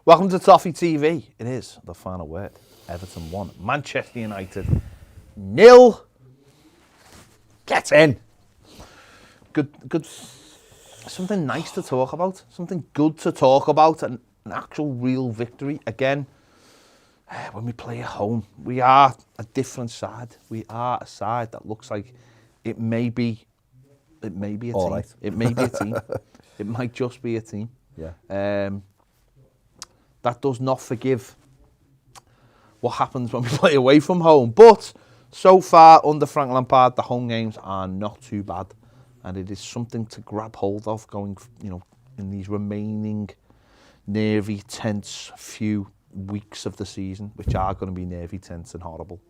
Welcome to Toffee TV. It is the final word. Everton 1, Manchester United 0. Get in. Good. Something nice to talk about. Something good to talk about. An actual real victory. Again, when we play at home, we are a different side. We are a side that looks like it may be a All team. right. It may be a team. It might just be a team. Yeah. That does not forgive what happens when we play away from home. But so far, under Frank Lampard, the home games are not too bad. And it is something to grab hold of going, in these remaining nervy, tense few weeks of the season, which are going to be nervy, tense and horrible.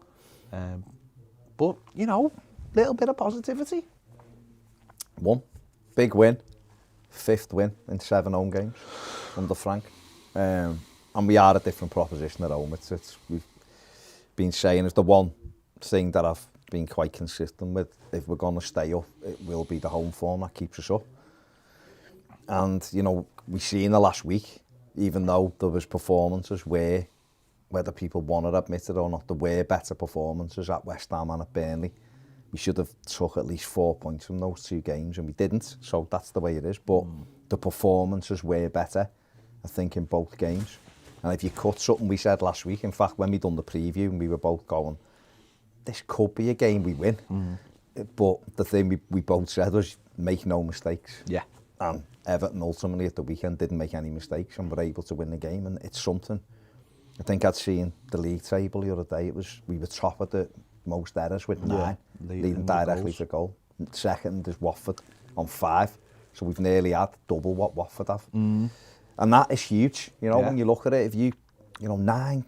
But, little bit of positivity. One big win, 5th win in 7 home games under Frank. And we are a different proposition at home. We've been saying it's the one thing that I've been quite consistent with. If we're going to stay up, it will be the home form that keeps us up. And, we see in the last week, even though there was performances where, whether people want to admit it or not, there were better performances at West Ham and at Burnley. We should have took at least 4 points from those 2 games, and we didn't. So that's the way it is. But the performances were better, I think, in both games. And if you cut something we said last week, in fact, when we done the preview and we were both going, this could be a game we win. But the thing we both said was, make no mistakes. Yeah. And Everton ultimately at the weekend didn't make any mistakes and were able to win the game. And it's something. I think I'd seen the league table the other day. We were top of the most errors with 9, leading directly to goal. Second is Watford on 5. So we've nearly had double what Watford have. And that is huge, when you look at it. If you, 9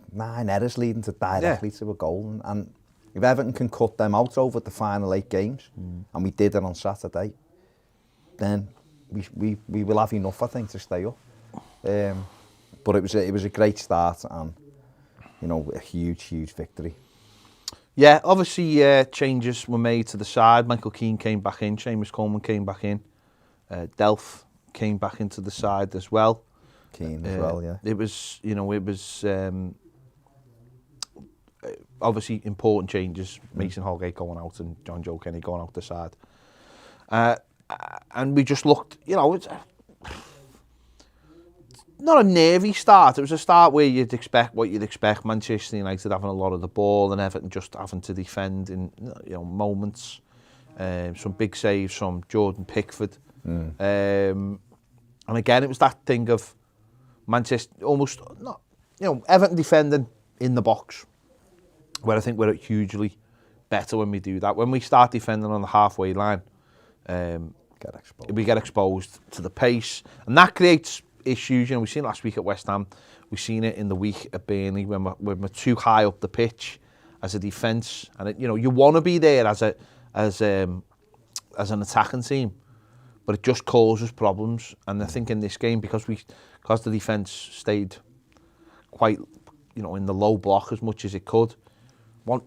errors leading to directly to a goal. And if Everton can cut them out over the final 8 games, and we did it on Saturday, then we will have enough, I think, to stay up. But it was a great start and, a huge victory. Yeah, obviously changes were made to the side. Michael Keane came back in, Seamus Coleman came back in, Delph came back into the side as well. Keane as well, yeah. It was, obviously important changes. Mason Holgate going out and John Joe Kenny going out the side. And we just looked, it's not a nervy start. It was a start where you'd expect what you'd expect. Manchester United having a lot of the ball and Everton just having to defend in moments. Some big saves from Jordan Pickford. And again, it was that thing of Manchester almost not, Everton defending in the box, where I think we're hugely better when we do that. When we start defending on the halfway line, we get exposed to the pace, and that creates issues. We've seen it last week at West Ham. We've seen it in the week at Burnley when we're too high up the pitch as a defence, and you want to be there as an attacking team, but it just causes problems. And I think in this game, because the defence stayed quite, in the low block as much as it could,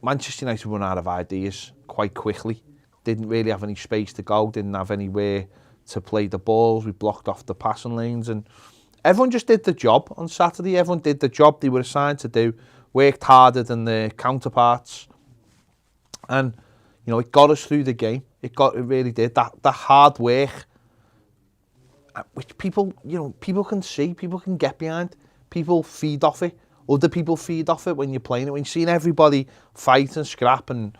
Manchester United run out of ideas quite quickly. Didn't really have any space to go, didn't have anywhere to play the balls. We blocked off the passing lanes, and everyone just did the job on Saturday. Everyone did the job they were assigned to do, worked harder than their counterparts, and it got us through the game. It really did. That hard work, which people can see, people can get behind, people feed off it. Other people feed off it when you're playing it. When you're seeing everybody fight and scrap and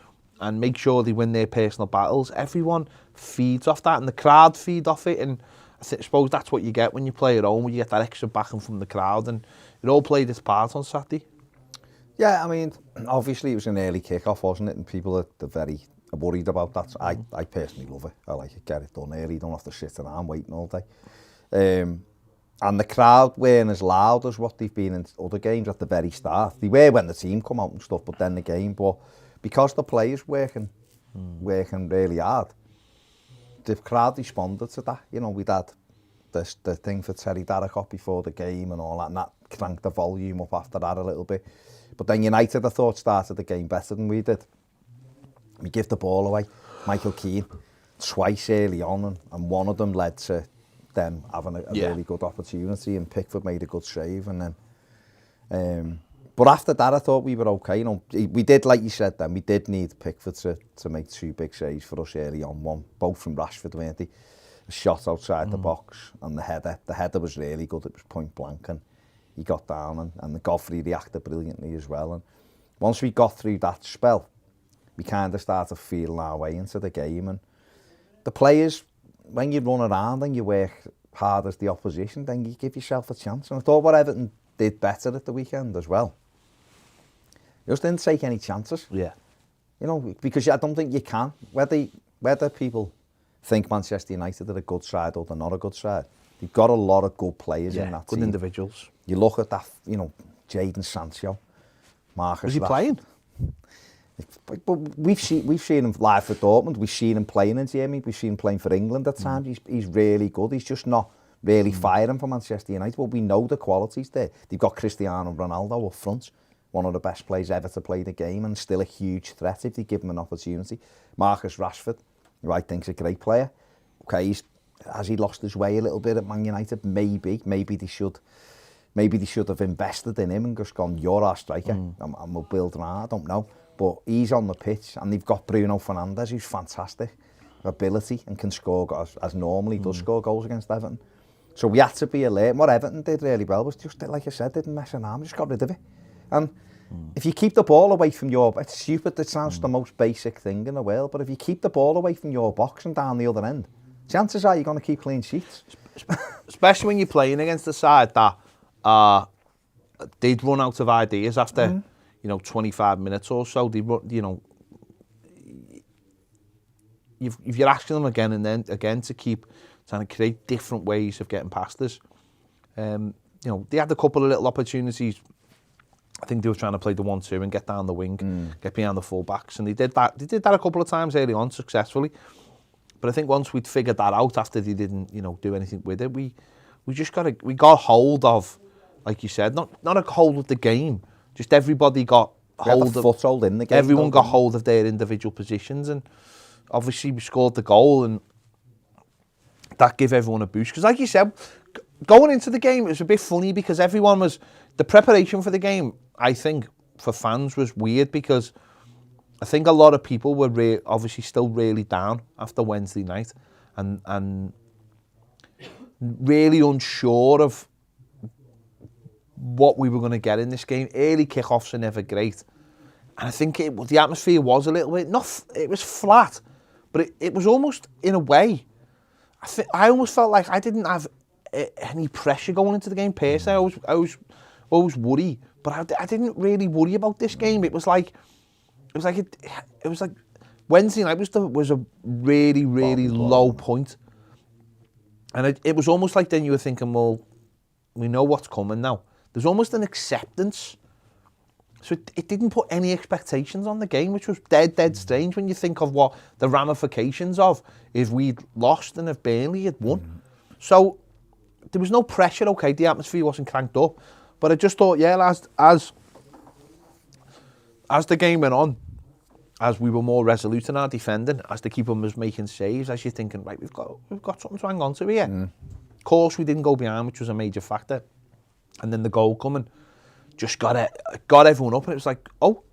make sure they win their personal battles, everyone feeds off that, and the crowd feed off it. And I suppose that's what you get when you play at home, when you get that extra backing from the crowd, and it all played its part on Saturday. Yeah, I mean, obviously it was an early kick-off, wasn't it? And people are very worried about that. I personally love it. I like it. Get it done early. You don't have to sit around waiting all day. And the crowd weren't as loud as what they've been in other games at the very start. They were when the team come out and stuff, but then the game. But because the players working really hard, the crowd responded to that. We'd had the thing for Terry Darracott before the game and all that, and that cranked the volume up after that a little bit. But then United, I thought, started the game better than we did. We give the ball away. Michael Keane, twice early on, and one of them led to them having a really good opportunity, and Pickford made a good save, and then But after that, I thought we were okay. You know, we did, like you said then, we did need Pickford to make 2 big saves for us early on. One, both from Rashford, weren't they? A shot outside the box and the header. The header was really good. It was point blank and he got down and the Godfrey reacted brilliantly as well. And once we got through that spell, we kind of started feeling our way into the game. And the players, when you run around and you work hard as the opposition, then you give yourself a chance. And I thought what Everton did better at the weekend as well. They just didn't take any chances. Yeah. You know, because I don't think you can. Whether people think Manchester United are a good side or they're not a good side, they've got a lot of good players in that good team. individuals. You look at that, you know, Jadon Sancho, Marcus. Was he playing? But we've seen him live for Dortmund. We've seen him playing in Germany. We've seen him playing for England at times. He's really good. He's just not really firing for Manchester United. But we know the qualities there. They've got Cristiano Ronaldo up front, one of the best players ever to play the game, and still a huge threat if they give him an opportunity. Marcus Rashford, who I think's a great player. Okay, has he lost his way a little bit at Man United? Maybe they should have invested in him and just gone, you're our striker, and we'll build around. I don't know. But he's on the pitch, and they've got Bruno Fernandes, who's fantastic ability and can score as normally does score goals against Everton. So we had to be alert. What Everton did really well was just, like I said, didn't mess around, just got rid of it. And if you keep the ball away from it's stupid, it sounds the most basic thing in the world, but if you keep the ball away from your box and down the other end, chances are you're going to keep clean sheets. Especially when you're playing against a side that they'd run out of ideas after 25 minutes or so. They run, if you're asking them again and then again to keep trying to create different ways of getting past us, they had a couple of little opportunities. I think they were trying to play the 1-2 and get down the wing, get behind the full backs, and they did that. They did that a couple of times early on successfully. But I think once we'd figured that out after they didn't, do anything with it, we got hold of, like you said, not a hold of the game, just everybody got hold of foothold in the game. Everyone got hold of their individual positions, and obviously we scored the goal, and that gave everyone a boost. Because, like you said, going into the game, it was a bit funny because the preparation for the game, I think, for fans was weird because I think a lot of people were obviously still really down after Wednesday night and really unsure of what we were going to get in this game. Early kickoffs are never great. And I think the atmosphere was a little bit, it was flat, but it was almost, in a way, I almost felt like I didn't have any pressure going into the game personally. I was always worried, but I didn't really worry about this game. It was like Wednesday night was a really, really low point. And it was almost like then you were thinking, well, we know what's coming now. There's almost an acceptance. So it didn't put any expectations on the game, which was dead strange when you think of what the ramifications of if we'd lost and if Burnley had won. So there was no pressure, okay, the atmosphere wasn't cranked up. But I just thought, yeah, as the game went on, as we were more resolute in our defending, as the keeper was making saves, as you're thinking, right, we've got something to hang on to here. Of course, we didn't go behind, which was a major factor. And then the goal coming just got everyone up, and it was like, oh,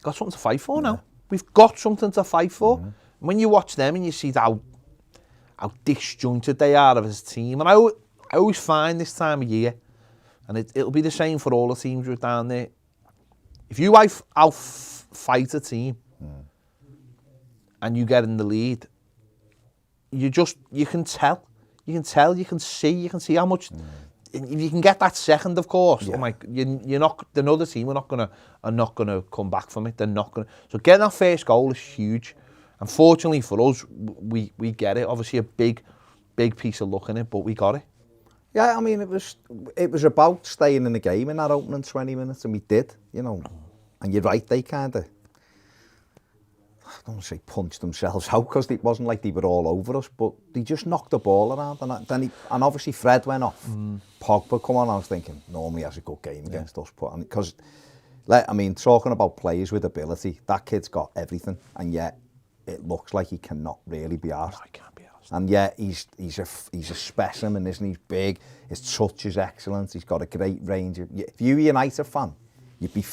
got something to fight for now. We've got something to fight for. And when you watch them and you see how disjointed they are as a team, and I always find this time of year, and it'll be the same for all the teams who are down there, if you out-fight a team and you get in the lead, you can tell, you can see how much. If you can get that second, of course, you're not. The other team are not gonna come back from it. They're not gonna. So getting that first goal is huge. Unfortunately for us, we get it. Obviously, a big piece of luck in it, but we got it. Yeah, I mean, it was about staying in the game in that opening 20 minutes, and we did, And you're right, they kind of, I don't want to say punched themselves out, because it wasn't like they were all over us, but they just knocked the ball around, and obviously Fred went off. Pogba come on, I was thinking, normally has a good game against us, because, I mean, talking about players with ability, that kid's got everything, and yet it looks like he cannot really be arsed. No, he can't be arsed. And yeah, he's a specimen, isn't he? He's big, his touch is excellent, he's got a great range. If you're a United fan, you'd be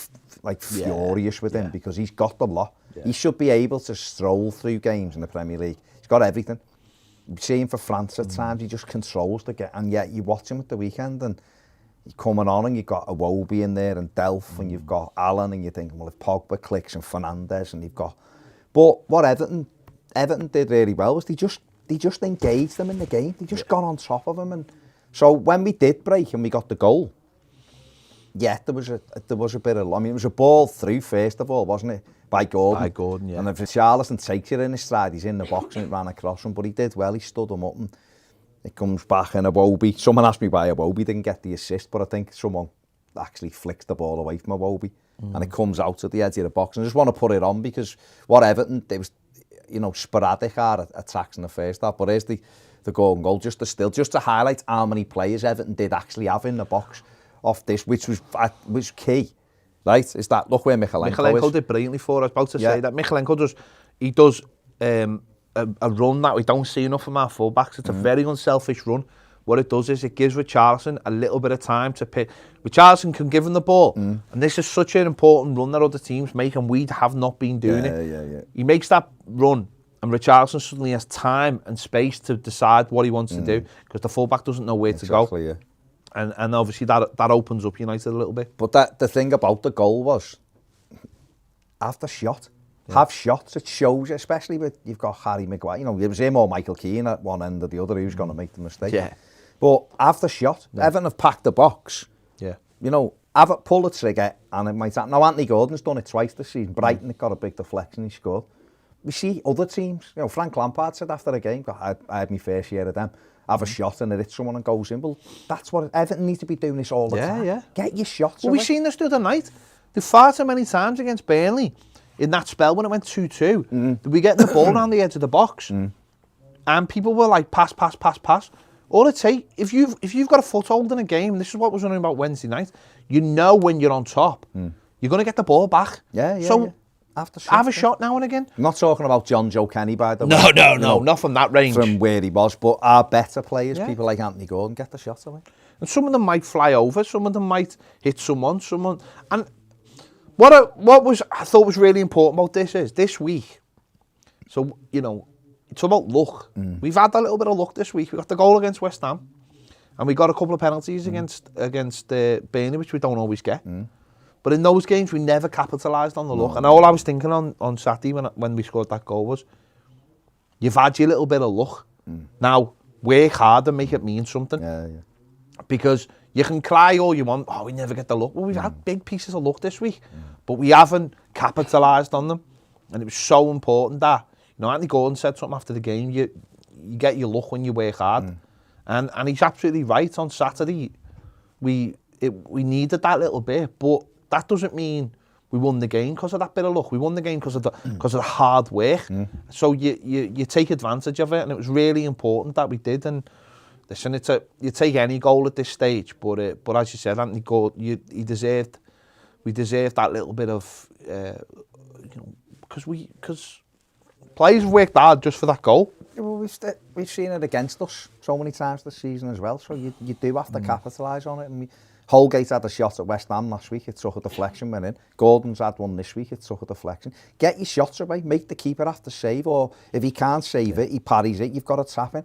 furious with him because he's got the lot. Yeah. He should be able to stroll through games in the Premier League. He's got everything. You see him for France at times, he just controls the game. And yet you watch him at the weekend and he's coming on and you've got Iwobi in there and Delph and you've got Allen and you're thinking, well, if Pogba clicks and Fernandes and you've got... But what Everton did really well was they just engaged them in the game. They just got on top of them. And so when we did break and we got the goal, yeah, there was a bit of... I mean, it was a ball through, first of all, wasn't it? By Gordon, yeah. And if Richarlison takes it in his stride, he's in the box and it ran across him. But he did well, he stood him up and it comes back and Iwobi. Someone asked me why Iwobi didn't get the assist, but I think someone actually flicks the ball away from Iwobi. And it comes out at the edge of the box. And I just want to put it on because what Everton, there was, sporadic attacks in the first half. But here's the golden goal, just to highlight how many players Everton did actually have in the box off this, which was key. Right, is that, look where Mykolenko did brilliantly for us, about to say that. Mykolenko does a run that we don't see enough from our fullbacks. It's a very unselfish run. What it does is it gives Richarlison a little bit of time to pick. Richarlison can give him the ball, and this is such an important run that other teams make, and we have not been doing it. Yeah. He makes that run, and Richarlison suddenly has time and space to decide what he wants to do, because the fullback doesn't know where to go. Yeah. And obviously that opens up United a little bit. But the thing about the goal was, after shot, have shots. It shows, especially with you've got Harry Maguire. It was him or Michael Keane at one end or the other who's going to make the mistake. Yeah. But after shot, Everton have packed the box. Yeah. Have it, pull the trigger, and it might happen. Now Anthony Gordon's done it twice this season. Brighton got a big deflection, he scored. We see other teams. Frank Lampard said after the game, I had my fair share of them. Have a shot and it hits someone and goes in. Well, that's what Everton needs to be doing this all the time. Yeah. Get your shots. Well, we've seen this the other night. There far too many times against Burnley in that spell when it went 2-2. Did we get the ball around the edge of the box? And people were like, pass. All it takes, if you've got a foothold in a game, this is what was running about Wednesday night, when you're on top, you're going to get the ball back. Yeah. So have a shot now and again. I'm not talking about John Joe Kenny, by the way. No, not from that range. From where he was, but our better players, people like Anthony Gordon, get the shots away. And some of them might fly over, some of them might hit someone. And what I thought was really important about this is, this week, so, it's about luck. We've had a little bit of luck this week. We got the goal against West Ham, and we got a couple of penalties against Burnley, which we don't always get. But in those games, we never capitalised on the luck. And all I was thinking on Saturday when we scored that goal was, you've had your little bit of luck. Now, work hard and make it mean something. Yeah. Because you can cry all you want, we never get the luck. Well, we've had big pieces of luck this week, but we haven't capitalised on them. And it was so important that, Anthony Gordon said something after the game, you get your luck when you work hard. And he's absolutely right. On Saturday, we needed that little bit, but that doesn't mean we won the game because of that bit of luck. We won the game because of the hard work. So you take advantage of it, and it was really important that we did. And listen, you take any goal at this stage, but as you said, Anthony Gordon, we deserved that little bit of, because players have worked hard just for that goal. Well, we've seen it against us so many times this season as well. So you do have to capitalise on it. And Holgate had a shot at West Ham last week, it took a deflection, went in. Gordon's had one this week, it took a deflection. Get your shots away, make the keeper have to save, or if he can't save it, he parries it, you've got to tap in.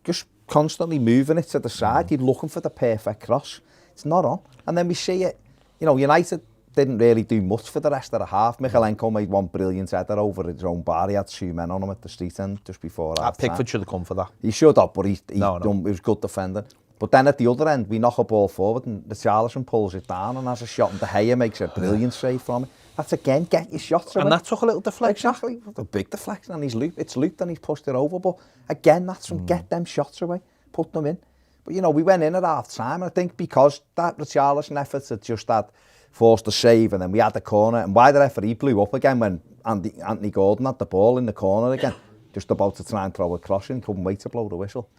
Just constantly moving it to the side, you're looking for the perfect cross. It's not on. And then we see it, United didn't really do much for the rest of the half. Mykolenko made one brilliant header over his own bar. He had two men on him at the street end just before half time. Pickford should have come for that. He should have, but he was good defending. But then at the other end, we knock a ball forward and Richarlison pulls it down and has a shot, and De Gea makes a brilliant save from it. That's again, get your shots away. And that took a little deflection. Exactly, a big deflection, and it's looped and he's pushed it over. But again, that's from get them shots away, put them in. But we went in at half time, and I think because that Richarlison effort had just that forced the save, and then we had the corner, and why the referee blew up again when Anthony Gordon had the ball in the corner again, just about to try and throw a cross in, couldn't wait to blow the whistle.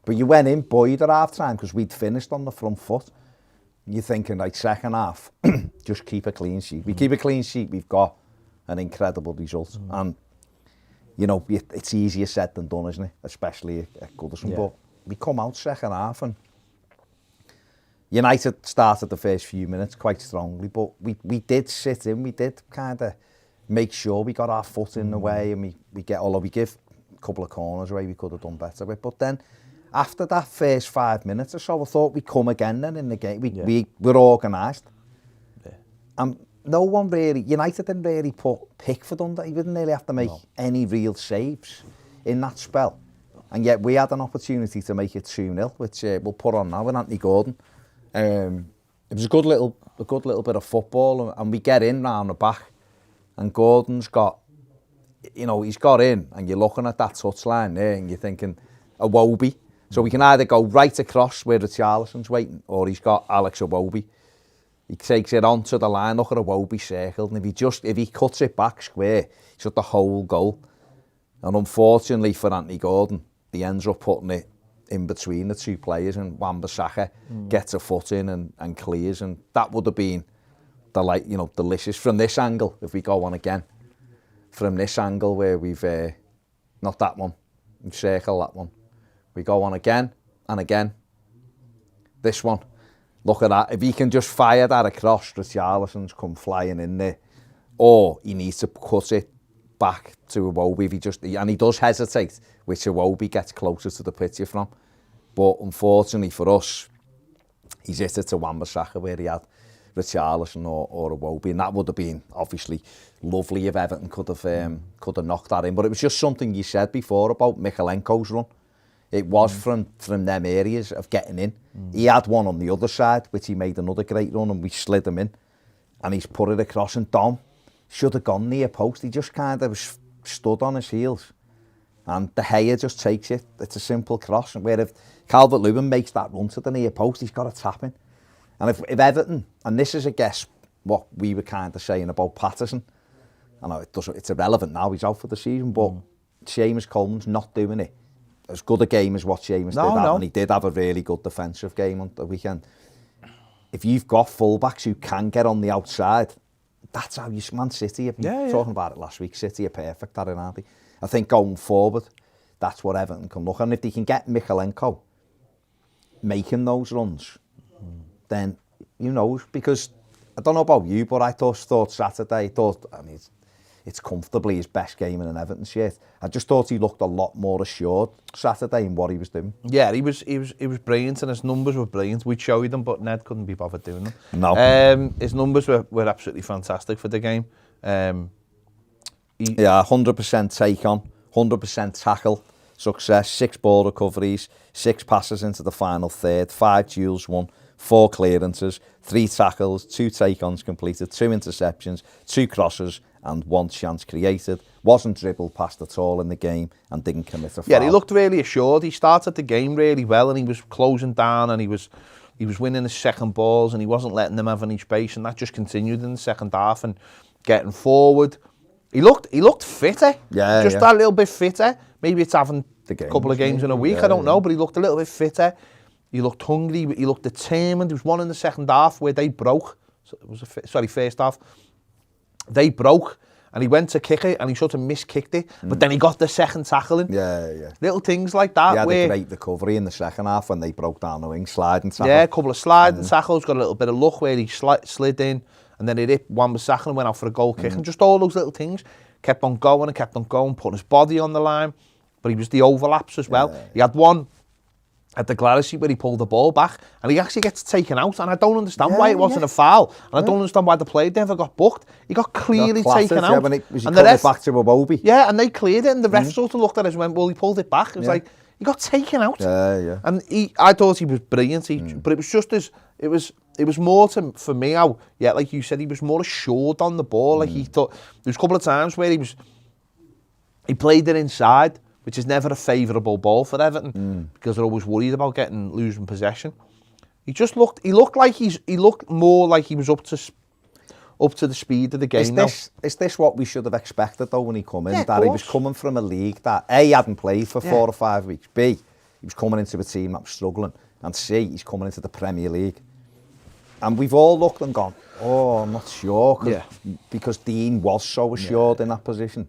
But you went in buoyed at half time because we'd finished on the front foot. You're thinking, like, second half, just keep a clean sheet. We keep a clean sheet, we've got an incredible result. And you know, it's easier said than done, isn't it? Especially at Goodison. But we come out second half and United started the first few minutes quite strongly, but we did sit in, we did kind of make sure we got our foot in the way, and we give a couple of corners away we could have done better with. But then after that first 5 minutes or so, I thought we'd come again then in the game. We were organised. Yeah. And no one really, United didn't really put Pickford under. He didn't really have to make any real saves in that spell. And yet we had an opportunity to make it 2-0, which we'll put on now with Anthony Gordon. It was a good little bit of football, and we get in round the back, and Gordon's got, you know, he's got in, and you're looking at that touchline there, and you're thinking, Iwobi. So we can either go right across where Richarlison's waiting, or he's got Alex Iwobi. He takes it onto the line, look at Iwobi circled, and if he cuts it back square, he's got the whole goal. And unfortunately for Anthony Gordon, he ends up putting it in between the two players, and Wan-Bissaka gets a foot in and clears, and that would have been delicious from this angle if we go on again. From this angle where we've not that one, we circle that one. We go on again and again. This one, look at that. If he can just fire that across, Richarlison's come flying in there, or he needs to cut it back to Iwobi and he does hesitate, which Iwobi gets closer to the picture from. But unfortunately for us, he's hit it to Wan-Bissaka where he had Richarlison or Iwobi, and that would have been obviously lovely if Everton could have knocked that in. But it was just something you said before about Mykolenko's run. It was from them areas of getting in. He had one on the other side, which he made another great run, and we slid him in, and he's put it across, and Dom should have gone near post. He just kind of stood on his heels, and De Gea just takes it. It's a simple cross, and where if Calvert-Lewin makes that run to the near post, he's got a tap in. And if Everton, and this is, I guess, what we were kind of saying about Patterson, I know it's irrelevant now, he's out for the season, but Seamus Coleman's not doing it as good a game as what Seamus did, and he did have a really good defensive game on the weekend. If you've got fullbacks who can get on the outside, that's how you, Man City, I've been talking about it last week, City are perfect at it, aren't they? I think going forward, that's what Everton can look at. And if they can get Mykolenko making those runs, then, you know, because I don't know about you, but I thought Saturday, I mean, it's comfortably his best game in an Everton shirt. I just thought he looked a lot more assured Saturday in what he was doing. Yeah, he was brilliant, and his numbers were brilliant. We'd show you them, but Ned couldn't be bothered doing them. No. His numbers were absolutely fantastic for the game. 100% take on, 100% tackle success, 6 ball recoveries, 6 passes into the final third, 5 duels won, 4 clearances, 3 tackles, 2 take-ons completed, 2 interceptions, 2 crosses, and 1 chance created. Wasn't dribbled past at all in the game and didn't commit a foul. Yeah, he looked really assured. He started the game really well, and he was closing down, and he was winning his second balls, and he wasn't letting them have any space, and that just continued in the second half and getting forward. He looked fitter. Yeah, just that little bit fitter. Maybe it's having a couple of games in a week. Yeah, I don't know, but he looked a little bit fitter. He looked hungry. He looked determined. There was one in the second half where they broke. So it was first half. They broke, and he went to kick it, and he sort of miskicked it. But then he got the second tackle in. Yeah. Little things like that. He had a great recovery in the second half when they broke down the wing, sliding tackle. Yeah, a couple of sliding tackles. Got a little bit of luck where he slid in, and then he hit Wan-Bissaka and went out for a goal kick. And just all those little things kept on going, putting his body on the line. But he was the overlaps as well. Yeah. He had one at the Glarissy where he pulled the ball back, and he actually gets taken out, and I don't understand why it wasn't a foul, and I don't understand why the player never got booked. He got clearly taken out. When and the ref back to Iwobi. Yeah, and they cleared it, and the ref sort of looked at us and went, well, he pulled it back. It was like, he got taken out. Yeah. And I thought he was brilliant, but it was just as, it was more for me how, like you said, he was more assured on the ball. Like he thought, there was a couple of times where he played it inside, which is never a favourable ball for Everton because they're always worried about losing possession. He looked more like he was up to the speed of the game. Is this what we should have expected though when he come in? Yeah, that he was coming from a league that A, hadn't played for 4 or 5 weeks. B, he was coming into a team that was struggling, and C, he's coming into the Premier League. And we've all looked and gone, oh, I'm not sure, because Dean was so assured in that position.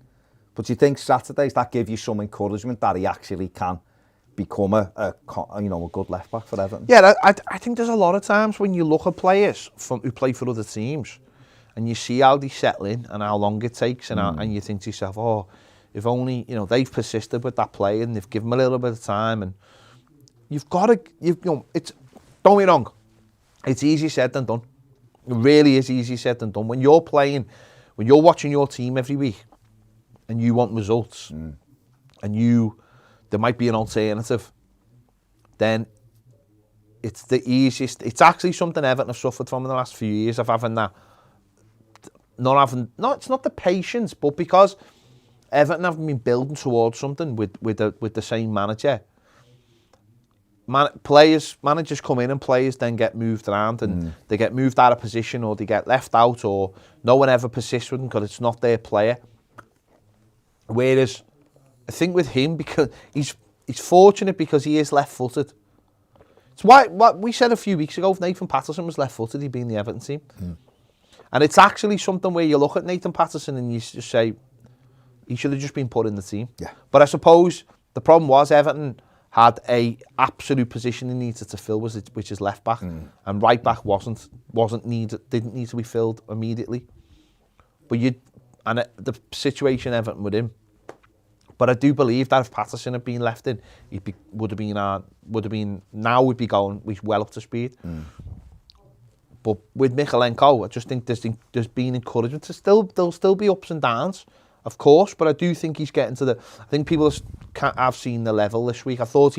But do you think Saturdays that give you some encouragement that he actually can become a good left back for Everton? Yeah, I think there's a lot of times when you look at players who play for other teams, and you see how they settle in and how long it takes, and you think to yourself, oh, if only they've persisted with that play and they've given him a little bit of time, and you've got to, it's, don't be wrong, it's easier said than done. It really is easier said than done. When you're playing, when you're watching your team every week, and you want results, and there might be an alternative, then it's the easiest. It's actually something Everton have suffered from in the last few years of having that. It's not the patience, but because Everton have been building towards something with the same manager. Managers come in and players then get moved around, and they get moved out of position, or they get left out, or no one ever persists with them because it's not their player. Whereas I think with him, because he's fortunate because he is left-footed. It's why what we said a few weeks ago, if Nathan Patterson was left-footed, he'd be in the Everton team. And it's actually something where you look at Nathan Patterson and you just say, he should have just been put in the team. Yeah. But I suppose the problem was Everton had a absolute position he needed to fill, which is left back, and right back didn't need to be filled immediately. But the situation Everton with him. But I do believe that if Patterson had been left in, would have been now we'd be going well up to speed. But with Mykolenko, I just think there's been encouragement there'll still be ups and downs, of course. But I do think he's getting to I think people have seen the level this week. I thought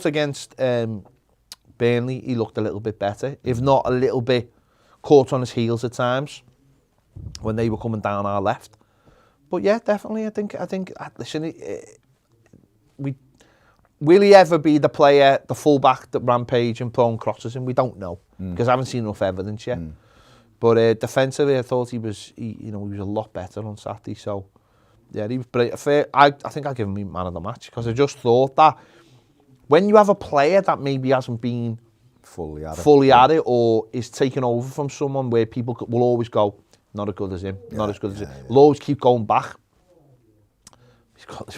against Burnley he looked a little bit better, if not a little bit caught on his heels at times when they were coming down our left. But yeah, definitely, I think. Listen, will he ever be the player, the fullback that rampage and throwing crosses in? We don't know because I haven't seen enough evidence yet. But defensively, I thought he was a lot better on Saturday. So yeah, he was brilliant. I think I'll give him man of the match because I just thought that when you have a player that maybe hasn't been fully at it, or is taken over from someone where people will always go, not as good as him, not as good as him. We'll always keep going back.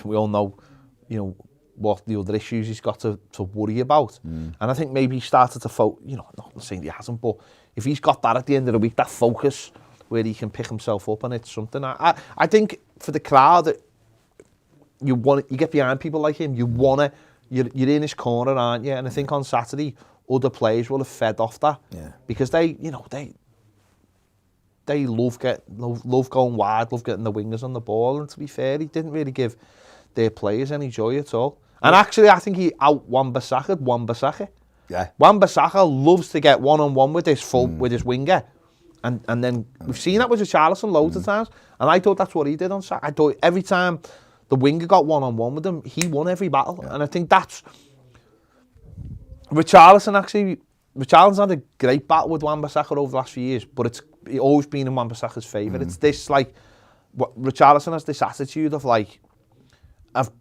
We all know, what the other issues he's got to worry about. And I think maybe he started to focus, not saying he hasn't, but if he's got that at the end of the week, that focus where he can pick himself up, and it's something. I think for the crowd, you get behind people like him, you're in his corner, aren't you? And I think on Saturday, other players will have fed off that. Yeah. Because they love going wide, love getting the wingers on the ball, and to be fair, he didn't really give their players any joy at all. And actually, I think he Wan-Bissaka. Yeah. Wan-Bissaka loves to get one-on-one with his winger, and then we've seen that with Richarlison loads of times, and I thought that's what he did on Saturday. I thought every time the winger got one-on-one with him, he won every battle, and I think that's Richarlison had a great battle with Wan-Bissaka over the last few years, but it's always been in Wan-Bissaka's favour. It's this Richarlison has this attitude of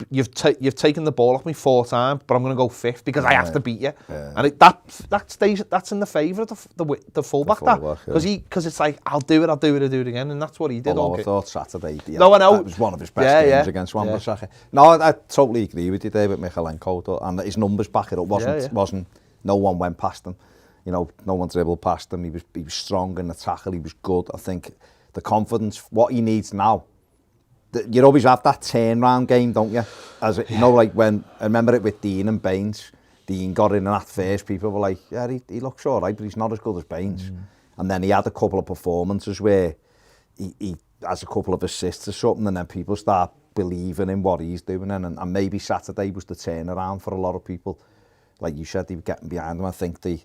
you've taken the ball off me 4 times, but I'm going to go 5th because I have to beat you, and that's in the favour of the fullback, because it's like I'll do it again, and that's what he did. I thought Saturday, I know it was one of his best games against Wan-Bissaka. No, I totally agree with you, David. Mykolenko, and his numbers back it up. Wasn't no one went past him. No one dribbled past him. He was strong in the tackle. He was good. I think the confidence, what he needs now. You always have that turnaround game, don't you? When I remember it with Dean and Baines. Dean got in at first, people were like, yeah, he looks all right, but he's not as good as Baines. And then he had a couple of performances where he has a couple of assists or something, and then people start believing in what he's doing. And maybe Saturday was the turnaround for a lot of people. Like you said, they were getting behind him. I think the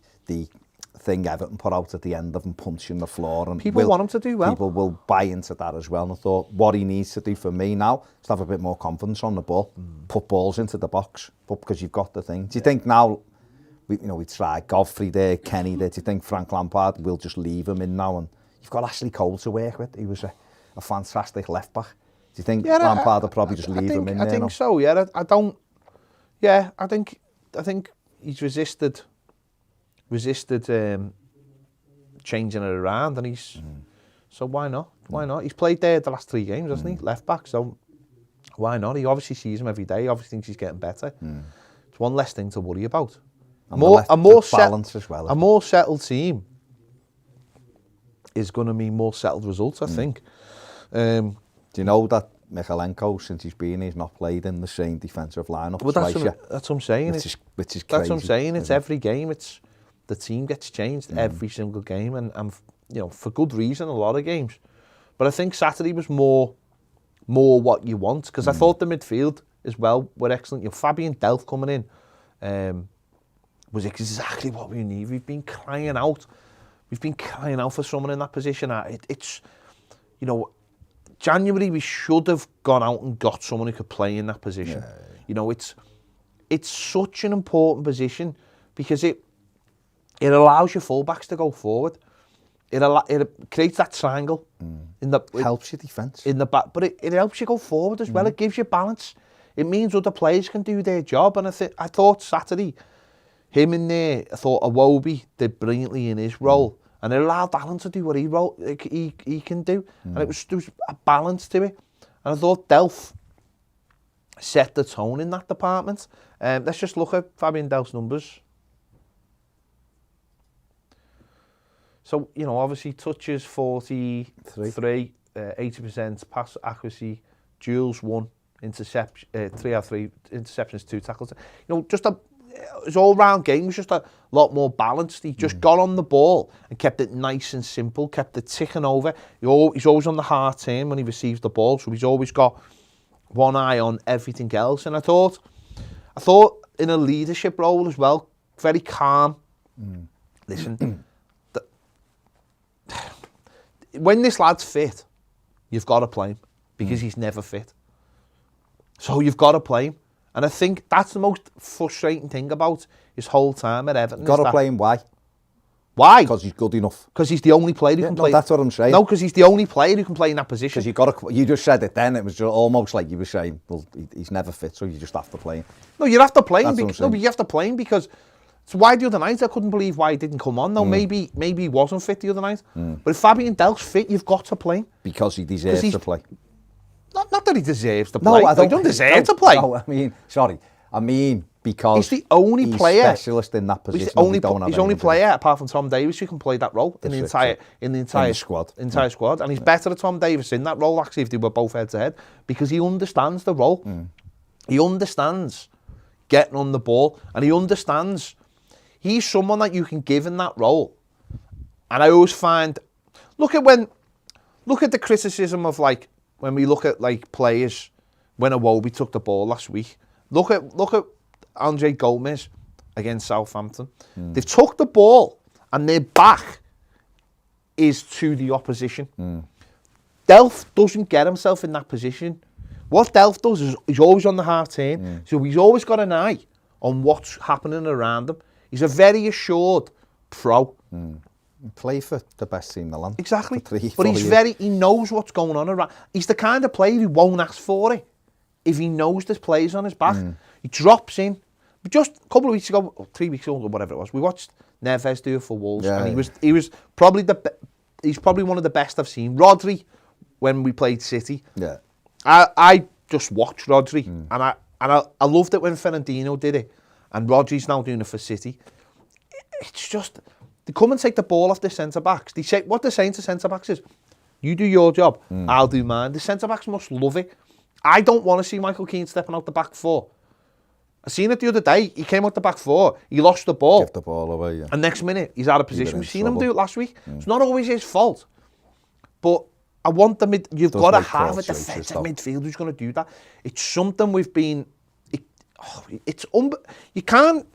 thing Everton put out at the end of him punching the floor, and people want him to do well. People will buy into that as well. And I thought what he needs to do for me now is to have a bit more confidence on the ball, put balls into the box, but because you've got the thing. Do you think now, we tried Godfrey there, Kenny there, do you think Frank Lampard will just leave him in now? And you've got Ashley Cole to work with. He was a fantastic left back. Do you think Lampard will probably just leave him in there? I think so, yeah. I think he's resisted changing it around, and he's So why not? Why not? He's played there the last 3 games, hasn't he? Left back, so why not? He obviously sees him every day. He obviously thinks he's getting better. It's one less thing to worry about. And a more balance as well. A more settled team is going to mean more settled results, I think. Do you know that Mykolenko, since he's been, he's not played in the same defensive lineup twice yet? That's what I'm saying. Which is crazy. That's what I'm saying. It's every game. It's the team gets changed every single game, and you know, for good reason, a lot of games. But I think Saturday was more what you want, because I thought the midfield as well were excellent. You know, Fabian Delph coming in was exactly what we need. We've been crying out. We've been crying out for someone in that position. It's, you know, January we should have gone out and got someone who could play in that position. Yeah. You know, it's such an important position because it allows your fullbacks to go forward. It creates that triangle in the helps your defence in the back, but it helps you go forward as well. It gives you balance. It means other players can do their job. And I thought Saturday, him in there, I thought Iwobi did brilliantly in his role. And it allowed Alan to do what he can do. And there was a balance to it. And I thought Delph set the tone in that department. Let's just look at Fabian Delph's numbers. So, you know, obviously touches 43, 80% pass accuracy, duels 1, interception, 3 out of 3, interceptions 2, tackles. You know, just his all-round game was just a lot more balanced. He just got on the ball and kept it nice and simple, kept it ticking over. He's always on the hard turn when he receives the ball, so he's always got one eye on everything else. And I thought in a leadership role as well, very calm. Listen, when this lad's fit, you've got to play him because he's never fit. So you've got to play him. And I think that's the most frustrating thing about his whole time at Everton. Got to play him, why? Why? Because he's good enough. Because he's the only player who can play. No, that's what I'm saying. No, because he's the only player who can play in that position. Because you just said it then. It was just almost like you were saying, well, he's never fit, so you just have to play him. No, you have to play him. But you have to play him because... So why the other night? I couldn't believe why he didn't come on. No, maybe he wasn't fit the other night. But if Fabian Delph's fit, you've got to play him. Because he deserves to play. Not that he deserves to play. No, he don't deserve to play. No, I mean because he's the only player specialist in that position. He's the only player apart from Tom Davis who can play that role in the entire squad. Squad, and he's better than Tom Davis in that role actually if they were both head to head because he understands the role. He understands getting on the ball, and he understands. He's someone that you can give in that role. And I always find, look at the criticism of like, when we look at like players, when Iwobi took the ball last week, look at Andre Gomez against Southampton. They've took the ball and their back is to the opposition. Delph doesn't get himself in that position. What Delph does is he's always on the half turn. So he's always got an eye on what's happening around him. He's a very assured pro. Play for the best team in the land. Exactly. But he knows what's going on around. He's the kind of player who won't ask for it if he knows there's players on his back. He drops in. But just a couple of weeks ago, or 3 weeks ago, or whatever it was, we watched Neves do it for Wolves, and he was probably he's probably one of the best I've seen. Rodri, when we played City, I just watched Rodri, and I loved it when Fernandinho did it. And Rodri's now doing it for City. It's just, they come and take the ball off the centre-backs. They say, what they're saying to centre-backs is, you do your job, I'll do mine. The centre-backs must love it. I don't want to see Michael Keane stepping out the back four. I seen it the other day. He came out the back four. He lost the ball. Give the ball away, And next minute, he's out of position. We've seen him do it last week. It's not always his fault. But I want you've got to have a defensive midfield who's going to do that. It's something we've been... you can't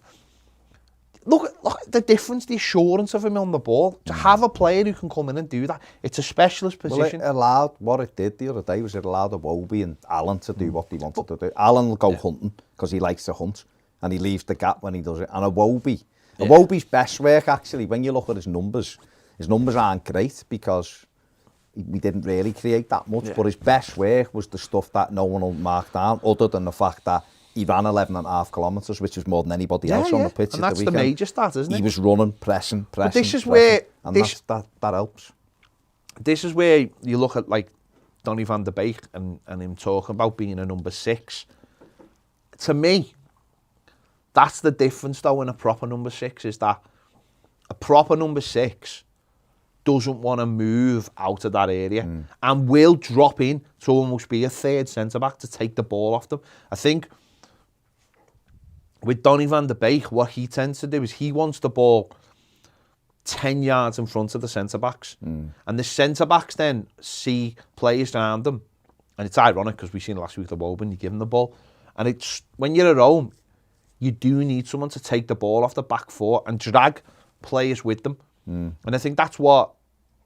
look at the difference, the assurance of him on the ball. To have a player who can come in and do that, it's a specialist position. What it did the other day was it allowed Iwobi and Alan to do what they wanted to do. Alan will go hunting because he likes to hunt, and he leaves the gap when he does it. And Iwobi's best work actually, when you look at his numbers aren't great because we didn't really create that much. But his best work was the stuff that no one will mark down, other than the fact that he ran 11.5 kilometres, which was more than anybody else on the pitch. And that's the major stat, isn't it? He was running, pressing. But this is where... And that helps. this is where you look at like Donny van der Beek and him talking about being a number 6. To me, that's the difference though in a proper number 6, is that a proper number 6 doesn't want to move out of that area and will drop in to almost be a third centre-back to take the ball off them. I think with Donny van der Beek, what he tends to do is he wants the ball 10 yards in front of the centre-backs. And the centre-backs then see players around them. And it's ironic because we've seen last week the Woburn, you give them the ball. And it's when you're at home, you do need someone to take the ball off the back four and drag players with them. And I think that's what,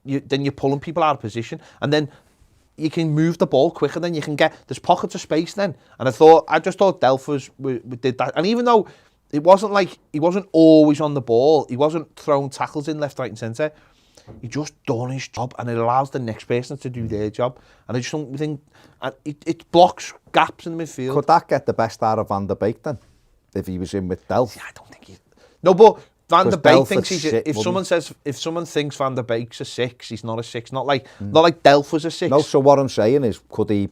then you're pulling people out of position. And then you can move the ball quicker, then you can get, there's pockets of space then. And I just thought Delphers did that. And even though it wasn't like, he wasn't always on the ball, he wasn't throwing tackles in left, right and centre, he just done his job, and it allows the next person to do their job. And I just don't think, it blocks gaps in the midfield. Could that get the best out of Van der Beek then? If he was in with Delph? Yeah, I don't think he... No, but Van der Beek Delph thinks he's... shit, if someone thinks Van der Beek's a 6, he's not a 6. Not like Delph was a 6. No, so what I'm saying is, could he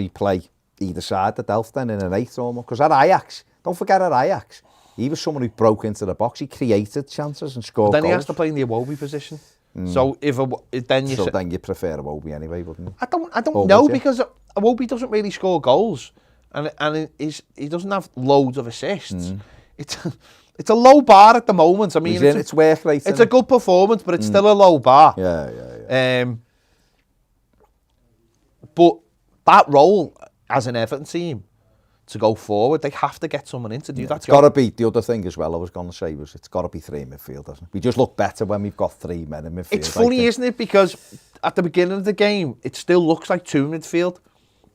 play either side of Delph then in an 8 almost? Because at Ajax, don't forget at Ajax, he was someone who broke into the box, he created chances and scored then goals. He has to play in the Iwobi position. So then you prefer Iwobi anyway, wouldn't you? I don't know, because Iwobi doesn't really score goals, and he doesn't have loads of assists. It's a low bar at the moment. I mean, it's work rate. It's a good performance, but it's still a low bar. Yeah. But that role as an Everton team, to go forward, they have to get someone in to do that It's job. got to be, the other thing as well I was going to say was, it's got to be 3 in midfield, doesn't it? We just look better when we've got 3 men in midfield. It's funny, isn't it? Because at the beginning of the game, it still looks like 2 in midfield.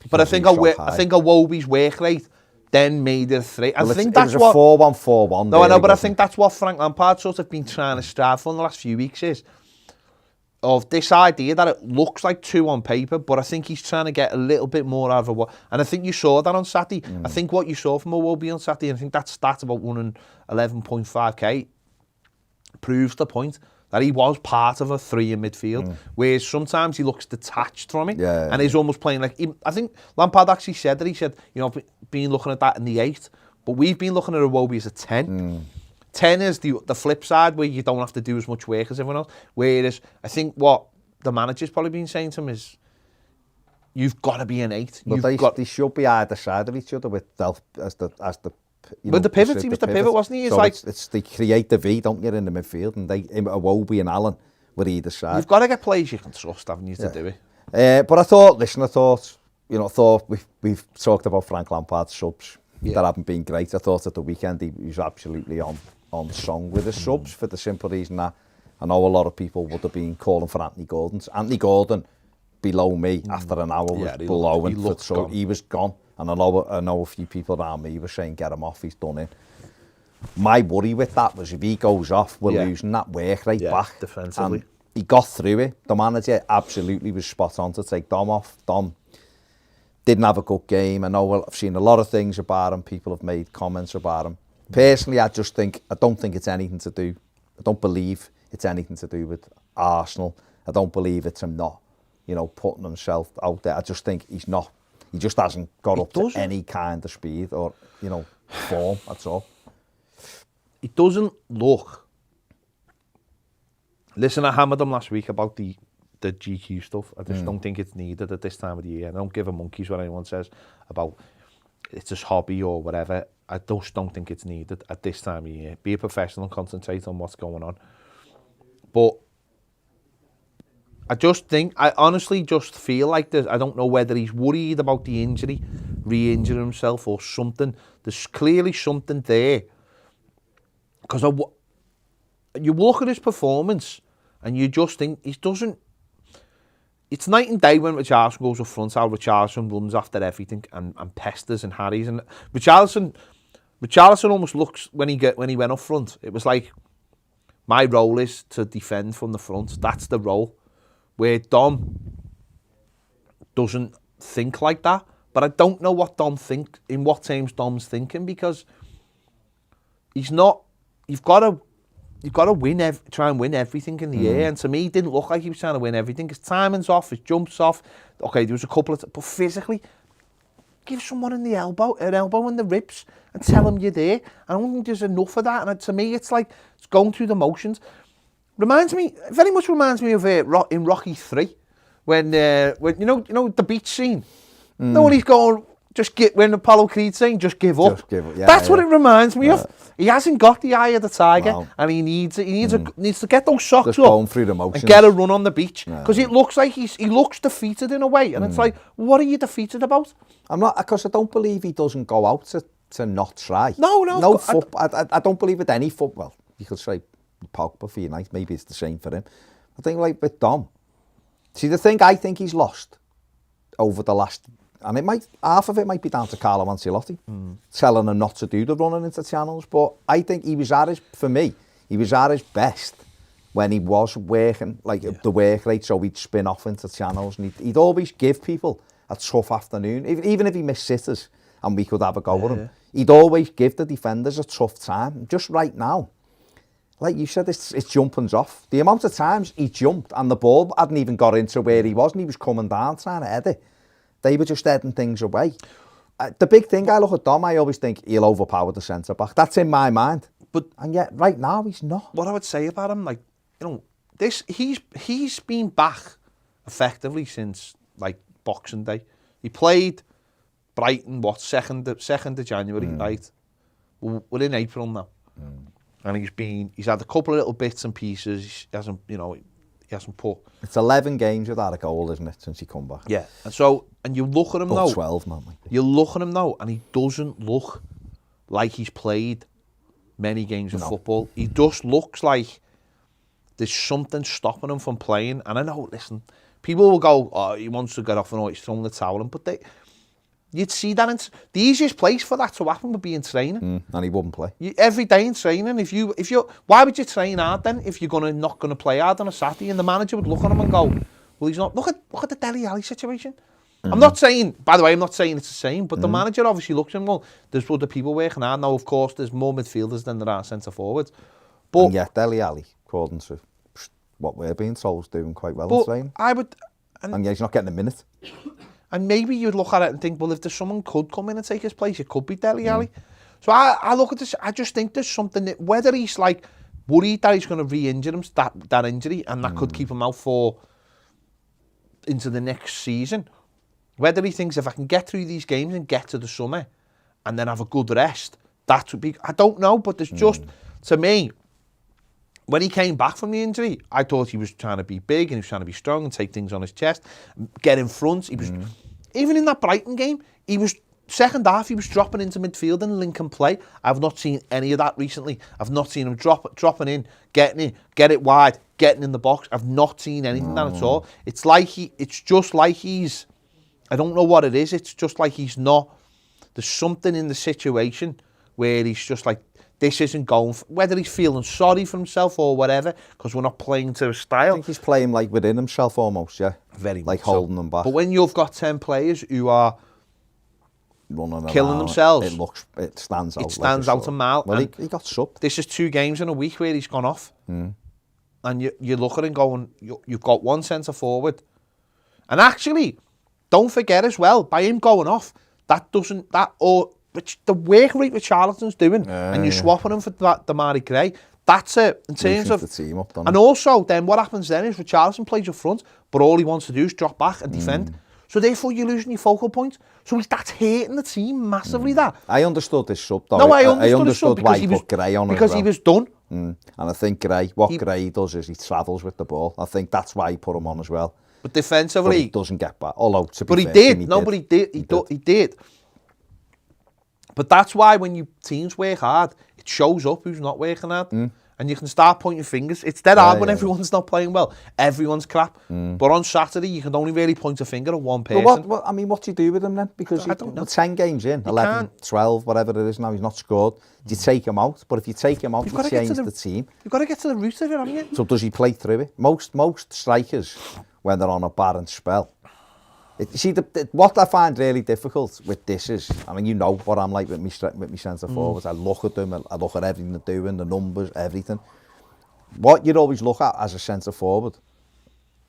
But I think Iwobi's work rate then made it 3. I think that's what... It was a 4-1-4-1. No, I know, but I think that's what Frank Lampard sort of been trying to strive for in the last few weeks, is of this idea that it looks like 2 on paper, but I think he's trying to get a little bit more out of it. And I think you saw that on Saturday. I think what you saw from Iwobi on Saturday, and I think that stat about 111.5k proves the point that he was part of a 3 in midfield, whereas sometimes he looks detached from it, and he's almost playing like... I think Lampard actually said that, he said, been looking at that in the 8, but we've been looking at Iwobi as a 10. 10 is the flip side, where you don't have to do as much work as everyone else. Whereas I think what the manager's probably been saying to him is, you've got to be an 8. They should be either side of each other with Delph as the but the pivot, he was the pivot, wasn't he? It's so like they create the V, don't you, in the midfield, and Iwobi and Allen were either side. You've got to get players you can trust, haven't you, to do it? But I thought we've talked about Frank Lampard's subs that haven't been great. I thought at the weekend he was absolutely on song with his subs, for the simple reason that I know a lot of people would have been calling for Anthony Gordon. Anthony Gordon, below me, after an hour, was below him, so he was gone. And I know a few people around me were saying, get him off, he's done in. My worry with that was, if he goes off, we're losing that work rate back. Defensively. And he got through it. The manager absolutely was spot on to take Dom off. Dom didn't have a good game. I know I've seen a lot of things about him. People have made comments about him. Personally, I don't think it's anything to do. I don't believe it's anything to do with Arsenal. I don't believe it's him not, putting himself out there. I just think he just hasn't got up to any kind of speed or, form, that's all. It doesn't look... Listen, I hammered him last week about the GQ stuff. I just don't think it's needed at this time of the year. I don't give a monkeys what anyone says about it's his hobby or whatever. I just don't think it's needed at this time of year. Be a professional and concentrate on what's going on. But I honestly just feel like I don't know whether he's worried about the injury, re-injuring himself or something. There's clearly something there. Because you look at his performance and you just think he doesn't... It's night and day when Richarlison goes up front, how Richarlison runs after everything and pesters and harries. And Richarlison almost looks, when he went up front, it was like, my role is to defend from the front. That's the role. Where Dom doesn't think like that. But I don't know what terms Dom's thinking, because he's not... You've got to you've got to try and win everything in the air. And to me, it didn't look like he was trying to win everything. His timing's off, his jump's off. Okay, there was a couple of... But physically, give someone an elbow in the ribs and tell them you're there. I don't think there's enough of that. And to me, it's like, it's going through the motions. Very much reminds me of in Rocky 3, when you know the beach scene. No, when he's going... when Apollo Creed's saying, just give up. That's what it reminds me of. He hasn't got the eye of the tiger, and he needs to get those socks just up going through the motions. And get a run on the beach. Because it looks like he looks defeated in a way, and it's like, what are you defeated about? I'm not, because I don't believe he doesn't go out to not try. No. I don't believe with any football. You could say Pogba for United, maybe it's the same for him. I think like with Dom. See, the thing I think he's lost over the last... And half of it might be down to Carlo Ancelotti, telling him not to do the running into channels. But I think he was at his best when he was working, the work rate, so he'd spin off into channels. And he'd always give people a tough afternoon, even if he missed sitters and we could have a go with him. He'd always give the defenders a tough time. Just right now, like you said, it's jumping's off. The amount of times he jumped and the ball hadn't even got into where he was and he was coming down trying to head it. They were just heading things away. The big thing, I look at Dom, I always think he'll overpower the centre-back. That's in my mind. And yet, right now, he's not. What I would say about him, he's been back effectively since, Boxing Day. He played Brighton, 2nd of January, right? We're in April now. And he's had a couple of little bits and pieces. He hasn't put... It's 11 games without a goal, isn't it, since he come back? Yeah. And you look at him now... 12, man. You look at him now, and he doesn't look like he's played many games of football. He just looks like there's something stopping him from playing. And I know, listen, people will go, oh, he wants to get off and he's throwing the towel in. But you'd see that the easiest place for that to happen would be in training. And he wouldn't play. Every day in training. If you, why would you train hard then if you're not gonna play hard on a Saturday? And the manager would look at him and go, well, he's not. Look at the Dele Alli situation. I'm not saying, by the way, I'm not saying it's the same, but the manager obviously looks at him, well, there's other people working hard. Now, of course, there's more midfielders than there are centre forwards. But and yet, Dele Alli, according to what we're being told, is doing quite well in training. And he's not getting a minute. And maybe you'd look at it and think, well, if there's someone could come in and take his place, it could be Dele Alli. So I look at this, I just think there's something that, whether he's worried that he's going to re-injure him, that injury, and that could keep him out into the next season. Whether he thinks, if I can get through these games and get to the summer and then have a good rest, that would be, I don't know, but there's just, to me, when he came back from the injury, I thought he was trying to be big and he was trying to be strong and take things on his chest, get in front. He was, even in that Brighton game, he was, second half, he was dropping into midfield and link and play. I've not seen any of that recently. I've not seen him dropping in, getting get it wide, getting in the box. I've not seen anything that at all. It's just like he's, I don't know what it is. It's just like he's not, there's something in the situation where he's just like, this isn't going, whether he's feeling sorry for himself or whatever, because we're not playing to his style. I think he's playing within himself almost, yeah. Very much holding them back. But when you've got 10 players who are running killing around, themselves, it stands out. It stands out a mile. Well, he got subbed. This is 2 games in a week where he's gone off. And you look at him going, you've got one centre forward. And actually, don't forget as well, by him going off, the work rate Richarlison's doing, and you're swapping him for Damari Gray, that's it, in terms of... the team up, and also, then what happens then is Richarlison plays up front, but all he wants to do is drop back and defend. So therefore, you're losing your focal point. So that's hurting the team massively, that. I understood this sub, though. No, I understood why he put Gray on because he was done. And I think Gray does is he travels with the ball. I think that's why he put him on as well. But defensively... But he doesn't get back. Although, to be but fair, he did. No, but he did. But that's why when you teams work hard, it shows up who's not working hard. And you can start pointing fingers. It's dead hard when everyone's not playing well. Everyone's crap. But on Saturday, you can only really point a finger at one person. But what do you do with him then? Because 10 games in, 11, 12, whatever it is now, he's not scored. Do you take him out? But if you take him out, you change the team. You've got to get to the root of it, haven't you? So does he play through it? Most strikers, when they're on a barren spell, what I find really difficult with this is, I mean, you know what I'm like with me centre forwards. I look at them, I look at everything they're doing, the numbers, everything. what you'd always look at as a centre forward,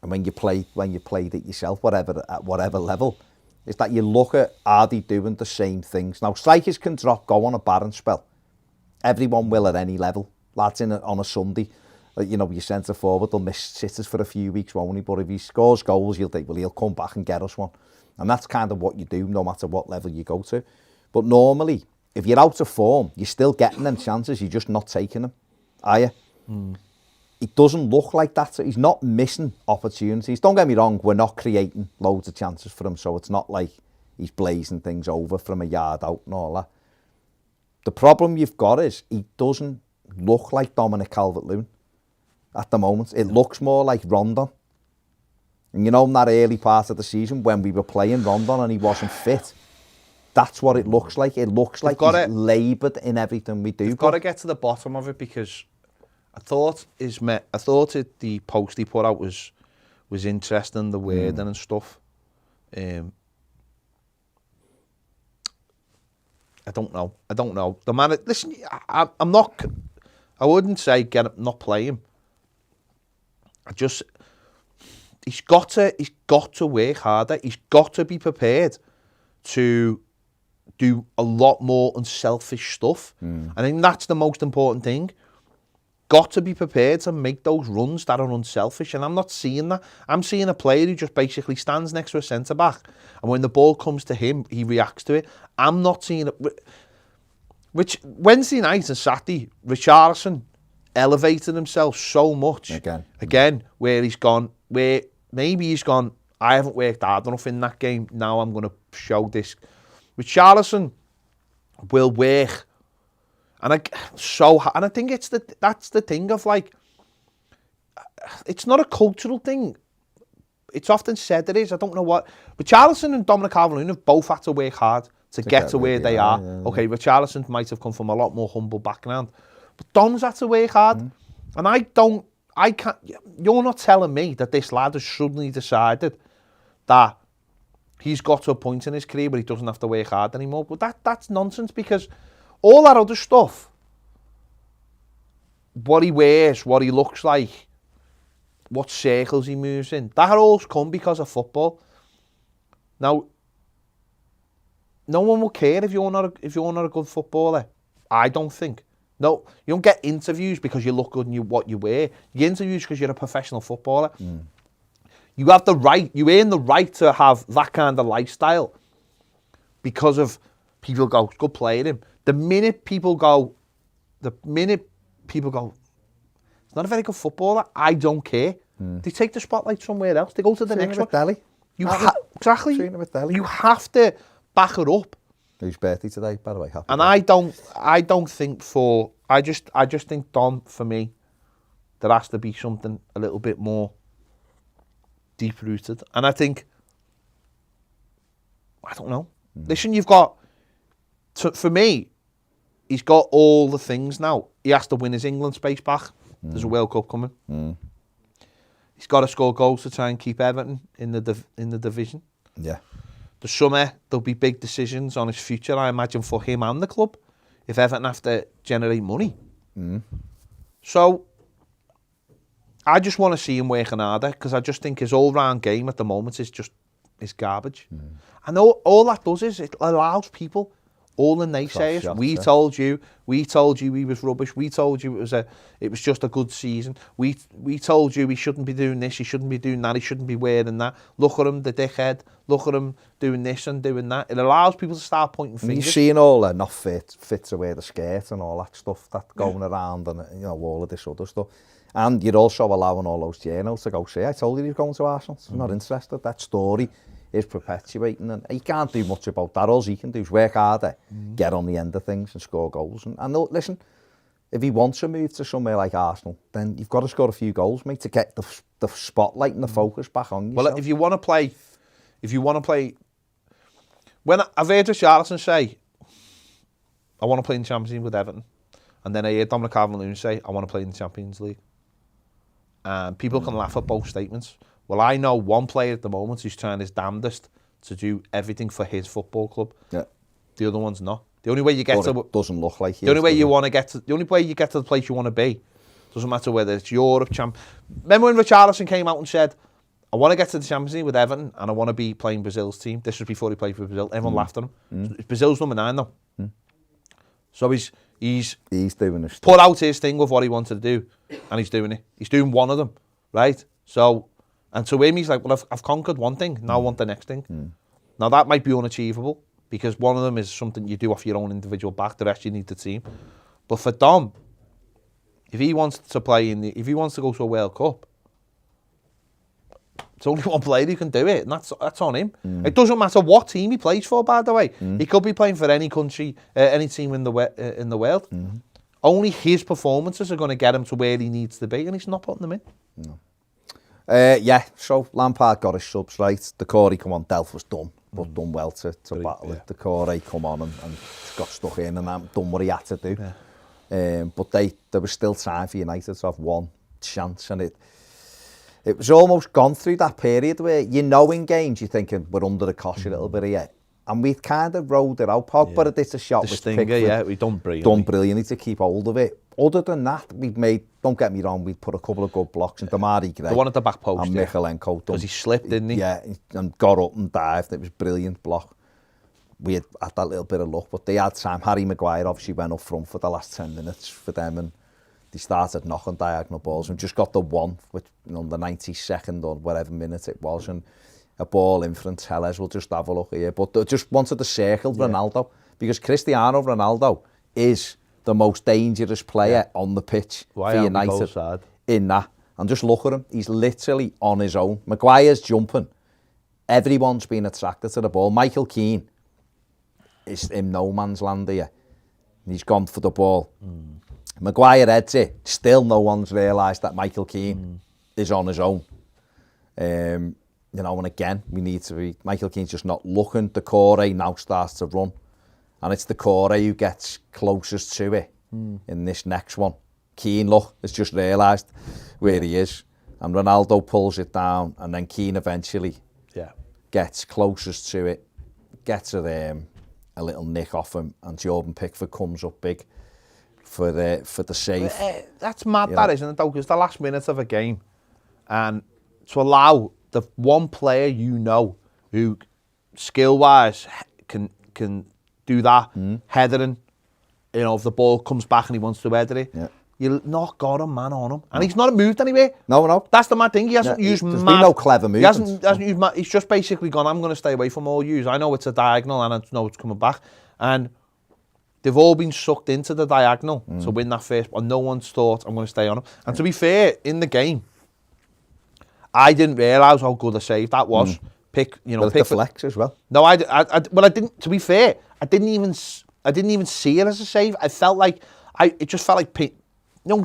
and when you played it yourself, at whatever level, is that you look at, are they doing the same things? Now, strikers can go on a barren spell. Everyone will at any level. Lads on a Sunday, your centre forward will miss sitters for a few weeks, won't he? But if he scores goals, you'll think, well, he'll come back and get us one. And that's kind of what you do, no matter what level you go to. But normally, if you're out of form, you're still getting them chances, you're just not taking them, are you? It doesn't look like that. So he's not missing opportunities. Don't get me wrong, we're not creating loads of chances for him, so it's not like he's blazing things over from a yard out and all that. The problem you've got is he doesn't look like Dominic Calvert-Lewin at the moment. It looks more like Rondon. And in that early part of the season when we were playing Rondon and he wasn't fit, that's what it looks like. It looks like he's laboured in everything we do. You've got to get to the bottom of it, because I thought the post he put out was interesting, the wording and stuff. I don't know. The man, listen, I'm not. I wouldn't say not play him. He's got to work harder. He's got to be prepared to do a lot more unselfish stuff. I think that's the most important thing. Got to be prepared to make those runs that are unselfish, and I'm not seeing that. I'm seeing a player who just basically stands next to a centre-back, and when the ball comes to him, he reacts to it. I'm not seeing it. Which Wednesday night and Saturday, Richarlison elevated himself so much. Again, where maybe he's gone, I haven't worked hard enough in that game, now I'm going to show this. Richarlison will work. And I think that's the thing of, like, it's not a cultural thing. It's often said it is. I don't know what. Richarlison and Dominic Calvert-Lewin have both had to work hard to get to where they are. Okay, Richarlison might have come from a lot more humble background, but Dom's had to work hard. And I can't. You're not telling me that this lad has suddenly decided that he's got to a point in his career where he doesn't have to work hard anymore. But that's nonsense, because all that other stuff, what he wears, what he looks like, what circles he moves in, that all's come because of football. Now, no one will care if you're not a good footballer. I don't think. No, you don't get interviews because you look good in what you wear. You get interviews because you're a professional footballer. You have the right. You earn the right to have that kind of lifestyle because of people go, good playing him. The minute people go, he's not a very good footballer, I don't care. They take the spotlight somewhere else. They go to the next one. Exactly. You have to back it up. Whose birthday today, by the way? And I don't think I just think, Dom, for me, there has to be something a little bit more deep rooted. And I think, I don't know. Listen, you've got, for me, he's got all the things now. He has to win his England space back. There's a World Cup coming. He's got to score goals to try and keep Everton in the division. Yeah. The summer, there'll be big decisions on his future, I imagine, for him and the club, if Everton have to generate money. So, I just want to see him working harder, because I just think his all-round game at the moment is garbage. And all that does is it allows people, all the naysayers, told you he was rubbish, we told you it was just a good season, we told you he shouldn't be doing this, he shouldn't be doing that, he shouldn't be wearing that, look at him, the dickhead, look at him doing this and doing that. It allows people to start pointing fingers. You're seeing all the not fit to wear the skirt and all that stuff that's going around, and all of this other stuff. And you're also allowing all those journals to go, say, I told you he was going to Arsenal, I'm not interested. That story is perpetuating, and he can't do much about that. All he can do is work harder, get on the end of things and score goals. And listen, if he wants to move to somewhere like Arsenal, then you've got to score a few goals, mate, to get the spotlight and the focus back on yourself. Well, if you want to play, when I've heard Richarlison say, I want to play in the Champions League with Everton, and then I hear Dominic Calvert-Lewin say, I want to play in the Champions League. And people can laugh at both statements. Well, I know one player at the moment who's trying his damnedest to do everything for his football club. Yeah. The other one's not. The only way you get doesn't look like the only way you want to get to the only way you get to the place you want to be Doesn't matter whether it's Europe, Remember when Richarlison came out and said, I want to get to the Champions League with Everton and I want to be playing Brazil's team. This was before he played for Brazil. Everyone laughed at him. Brazil's number 9 though. So he's doing this. Put out his thing of what he wanted to do, and he's doing it. He's doing one of them, right? So, and to him, he's like, well, I've conquered one thing. Now I want the next thing. Now that might be unachievable because one of them is something you do off your own individual back. The rest you need the team. But for Dom, if he wants to play if he wants to go to a World Cup, it's only one player who can do it, and that's on him. It doesn't matter what team he plays for, by the way. He could be playing for any country, any team in the world. Only his performances are going to get him to where he needs to be, and he's not putting them in. No. So Lampard got his subs right. The Corey come on, Delph was done, but done well to battle it. The Corey come on and got stuck in and done what he had to do. But there was still time for United to have one chance, and it was almost gone through that period where in games you're thinking we're under the cosh a little bit here, and we'd kind of rolled it out. Pogba had hit a shot with Pickford. We done brilliantly to keep hold of it. Other than that, we'd made, don't get me wrong, we'd put a couple of good blocks and Damari Gray. The one at the back post. And Mykolenko. Because he slipped, didn't he? Yeah, and got up and dived. It was a brilliant block. We had that little bit of luck, but they had time. Harry Maguire obviously went up front for the last 10 minutes for them, and they started knocking diagonal balls and just got the one with the 92nd or whatever minute it was, and a ball in front. Tellez will just have a look here, but they just wanted to circle Ronaldo because Cristiano Ronaldo is the most dangerous player on the pitch for United in that. And just look at him, he's literally on his own. Maguire's jumping, everyone's been attracted to the ball. Michael Keane is in no man's land here. He's gone for the ball. Maguire heads it. Still no one's realised that Michael Keane is on his own. And again, we need to be... Michael Keane's just not looking. The Corey now starts to run. And it's the Corey who gets closest to it in this next one. Keane, look, has just realised where he is. And Ronaldo pulls it down. And then Keane eventually gets closest to it. Gets a little nick off him. And Jordan Pickford comes up big for the save. That's mad, that isn't it, though? Because the last minute of a game, and to allow the one player who skill-wise can do that, headering, if the ball comes back and he wants to header it, you've not got a man on him. And he's not moved anywhere. No. That's the mad thing. He hasn't used There's been no clever movements. He hasn't used he's just basically gone, I'm going to stay away from all use. I know it's a diagonal and I know it's coming back. And they've all been sucked into the diagonal to win that first, and no one's thought, I'm going to stay on him. And to be fair, in the game, I didn't realise how good a save that was. Well, the flex as well. No, I didn't. To be fair, I didn't even see it as a save. I felt like it just felt like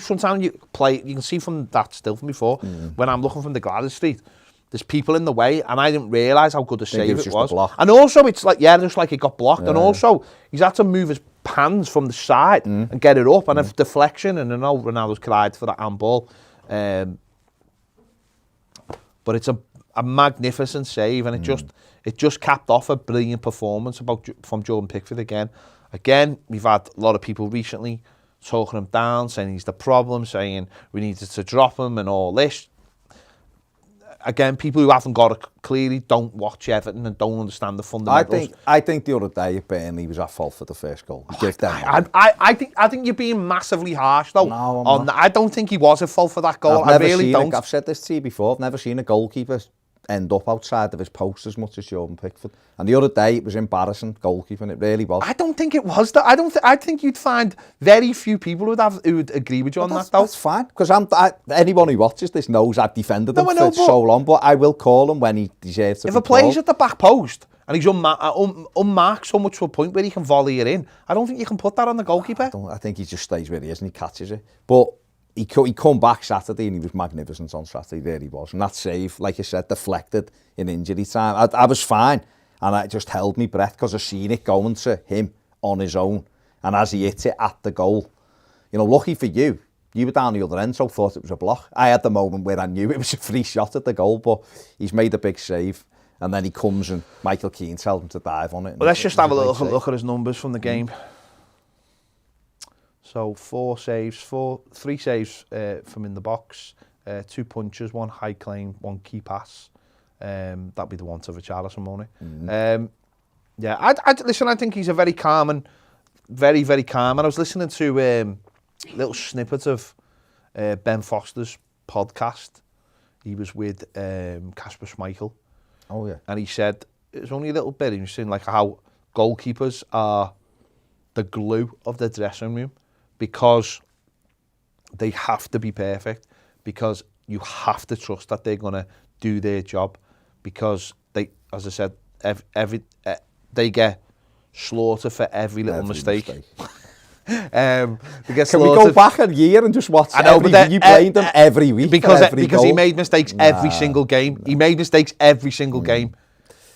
sometimes you can see from that still from before when I'm looking from the Gladys Street. There's people in the way, and I didn't realise how good a save it was. And also, it's like just like it got blocked, and also he's had to move his hands from the side and get it up, and a deflection. And I know Ronaldo's cried for that handball. But it's a magnificent save, and it just capped off a brilliant performance from Jordan Pickford again. Again, we've had a lot of people recently talking him down, saying he's the problem, saying we needed to drop him and all this. Again, people who haven't got it clearly don't watch Everton and don't understand the fundamentals. I think the other day at Burnley was at fault for the first goal. I think you're being massively harsh though. No, I'm not. I don't think he was at fault for that goal. I really don't. I've said this to you before. I've never seen a goalkeeper end up outside of his post as much as Jordan Pickford. And the other day it was embarrassing goalkeeping. It really was. I don't think it was that. I think you'd find very few people who would agree with you on that though. That's fine, because anyone who watches this knows I've defended him for so long, but I will call him when he deserves to be called. If a player's at the back post and he's unmarked so much to a point where he can volley it in, I don't think you can put that on the goalkeeper. I think he just stays where he is and he catches it. But he come back Saturday and he was magnificent on Saturday. There he was. And that save, like you said, deflected in injury time. I was fine. And I just held my breath because I seen it going to him on his own. And as he hit it at the goal, lucky for you, you were down the other end, so thought it was a block. I had the moment where I knew it was a free shot at the goal, but he's made a big save. And then he comes and Michael Keane tells him to dive on it. Well, let's just have a little look at his numbers from the game. So 3 saves from in the box, 2 punches, 1 high claim, 1 key pass. That'd be the one to Richarlison, won't it? Yeah, listen, I think he's a very calm and very, very calm. And I was listening to little snippet of Ben Foster's podcast. He was with Kasper Schmeichel. Oh, yeah. And he said, it was only a little bit, he was saying like how goalkeepers are the glue of the dressing room because they have to be perfect, because you have to trust that they're going to do their job, because they, as I said, they get slaughtered for every little mistake. Can we go back a year and just watch you played them every week? Because he made mistakes every single game. He made mistakes every single game.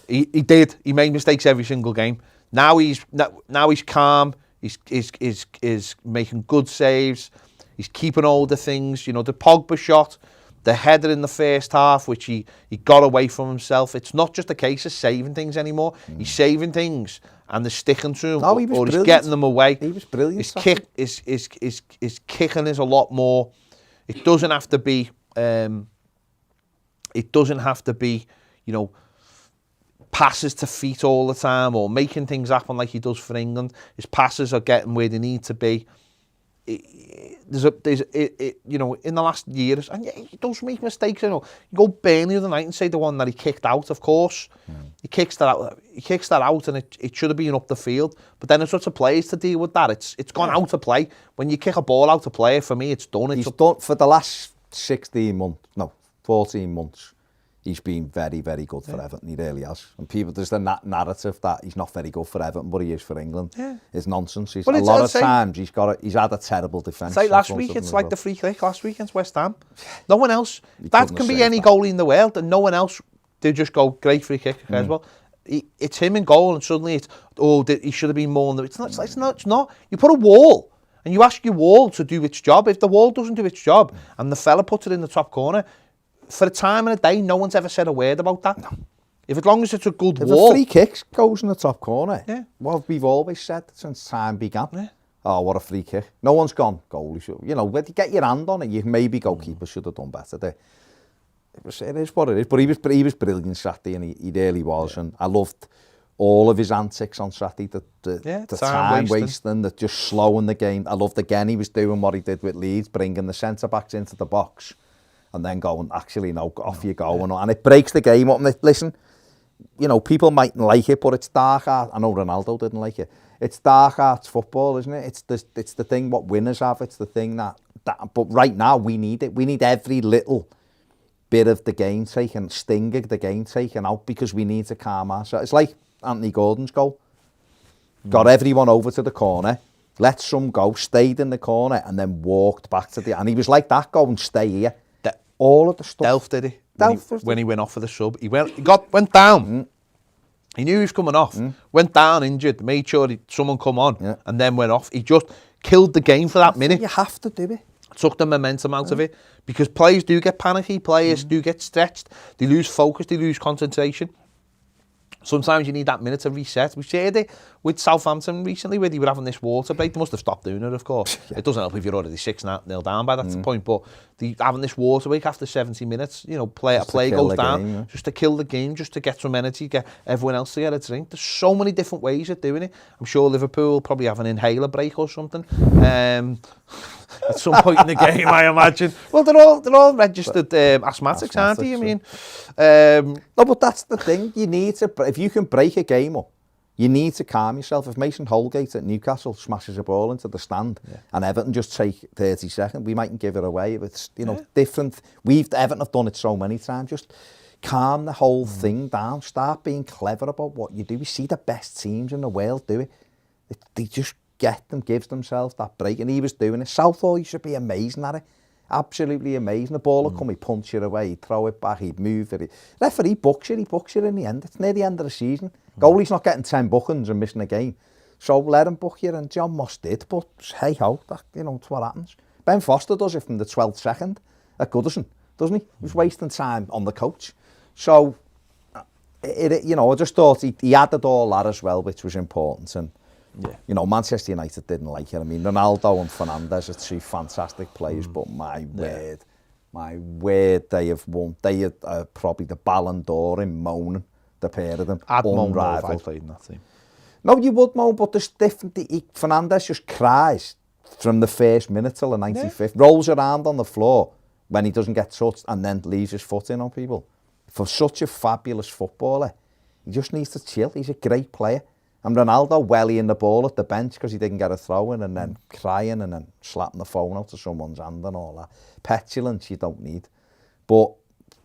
He did. He made mistakes every single game. Now he's calm. He's making good saves. He's keeping all the things. You know, the Pogba shot, the header in the first half, which he got away from himself. It's not just a case of saving things anymore. He's saving things and they're sticking to him, or he's getting them away. He was brilliant. His kicking is a lot more. It doesn't have to be. You know, passes to feet all the time or making things happen like he does for England. His passes are getting where they need to be. You know, in the last year, and he does make mistakes. You know, you go Burnley the other night and say the one that he kicked out. Of course, he kicks that out, and it should have been up the field. But then it's up to players to deal with that. It's gone out of play. When you kick a ball out of play, for me, it's done. He's done for the last 14 months. He's been very, very good for Everton. He really has. And there's the narrative that he's not very good for Everton, but he is for England. Yeah. It's nonsense. A lot of times he's had a terrible defence. It's like last week. It's like the free kick last week against West Ham. No one else. That can be any goalie in the world, and no one else. They just go great free kick as well. It's him in goal, and suddenly it's he should have been more. It's not. You put a wall, and you ask your wall to do its job. If the wall doesn't do its job, and the fella puts it in the top corner. For a time and a day, no one's ever said a word about that. No. As long as it's a good wall. If a free kick goes in the top corner, what we've always said since time began. Yeah. Oh, what a free kick. No one's gone, goalie should. You know, when you get your hand on it, you maybe goalkeeper should have done better there. It is what it is. But he was brilliant Saturday, and he really was. Yeah. And I loved all of his antics on Saturday. The time wasting, the just slowing the game. I loved again he was doing what he did with Leeds, bringing the centre-backs into the box. And then going, actually, no, off you go. Yeah. And it breaks the game up. And listen, you know, people mightn't like it, but it's dark art. I know Ronaldo didn't like it. It's dark arts football, isn't it? It's the thing what winners have. It's the thing that. But right now, we need it. We need every little bit of the game taken, sting of the game taken out, because we need to calm ourselves. It's like Anthony Gordon's goal. Got everyone over to the corner, let some go, stayed in the corner, and then walked back to the... And he was like that, go and stay here. All of the stuff. Delph did he? When he went off for the sub. He went down. He knew he was coming off. Went down injured, made sure someone come on, and then went off. He just killed the game for that minute. You have to do it. Took the momentum out of it, because players do get panicky, players do get stretched, they lose focus, they lose concentration. Sometimes you need that minute to reset. We shared it with Southampton recently, where they were having this water break. They must have stopped doing it, of course. It doesn't help if you're already 6-0 down by that point, but having this water break after 70 minutes, you know, a play goes down, just to kill the game, just to get some energy, get everyone else to get a drink. There's so many different ways of doing it. I'm sure Liverpool will probably have an inhaler break or something. At some point in the game, I imagine. Well, they're all registered asthmatics, aren't they? I mean, no, but that's the thing. You need to, if you can break a game up, you need to calm yourself. If Mason Holgate at Newcastle smashes a ball into the stand and Everton just take 30 seconds, we mightn't give it away. If it's different, Everton have done it so many times. Just calm the whole thing down. Start being clever about what you do. We see the best teams in the world do it. They just gives themselves that break, and he was doing it. Southall, you should be amazing at it. Absolutely amazing. The ball would come, he'd punch it away, he'd throw it back, he'd move it. Referee books it in the end. It's near the end of the season. Goalie's not getting 10 bookings and missing a game. So let him book you, and John Moss did, but hey ho, it's what happens. Ben Foster does it from the 12th second at Goodison, doesn't he? He's wasting time on the coach. So, I just thought he added all that as well, which was important. And Yeah. You know, Manchester United didn't like it. I mean, Ronaldo and Fernandes are two fantastic players, but my word, they have won. They are probably the Ballon d'Or in moaning, the pair of them. I'd moan though if I Unrivaled. played in that team. No, you would moan, but there's different. Fernandes just cries from the first minute till the 95th, rolls around on the floor when he doesn't get touched, and then leaves his foot in on people. For such a fabulous footballer, he just needs to chill. He's a great player. And Ronaldo wellying the ball at the bench because he didn't get a throw in, and then crying and then slapping the phone out of someone's hand and all that. Petulance you don't need. But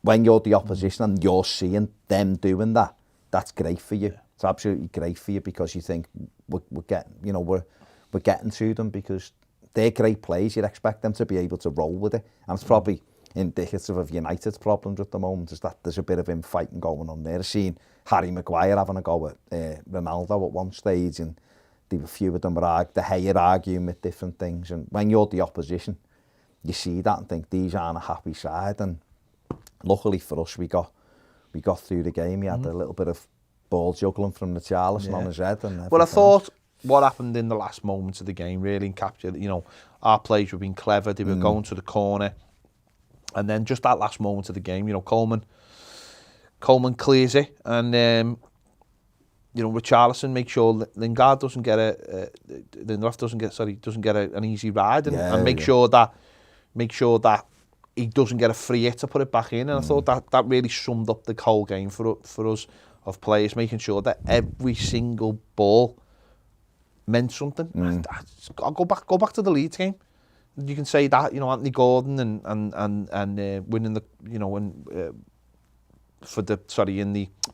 when you're the opposition and you're seeing them doing that, that's great for you. It's absolutely great for you because you think we're getting to them because they're great players. You'd expect them to be able to roll with it. And it's probably indicative of United's problems at the moment, is that there's a bit of infighting going on there. I've seen Harry Maguire having a go at Ronaldo at one stage, and a few of them were the Hayer arguing with different things. And when you're the opposition, you see that and think these aren't a happy side. And luckily for us, we got through the game. He had a little bit of ball juggling from the Charleston on his head. And well, I thought what happened in the last moments of the game really captured, you know, our players were being clever. They were going to the corner. And then just that last moment of the game, you know, Coleman clears it, and you know, Richarlison makes sure Lingard doesn't get an easy ride, and make sure that he doesn't get a free hit to put it back in. And I thought that really summed up the whole game for us of players, making sure that every single ball meant something. I'll go back to the Leeds game. You can say that, you know, Anthony Gordon and winning the, you know, in the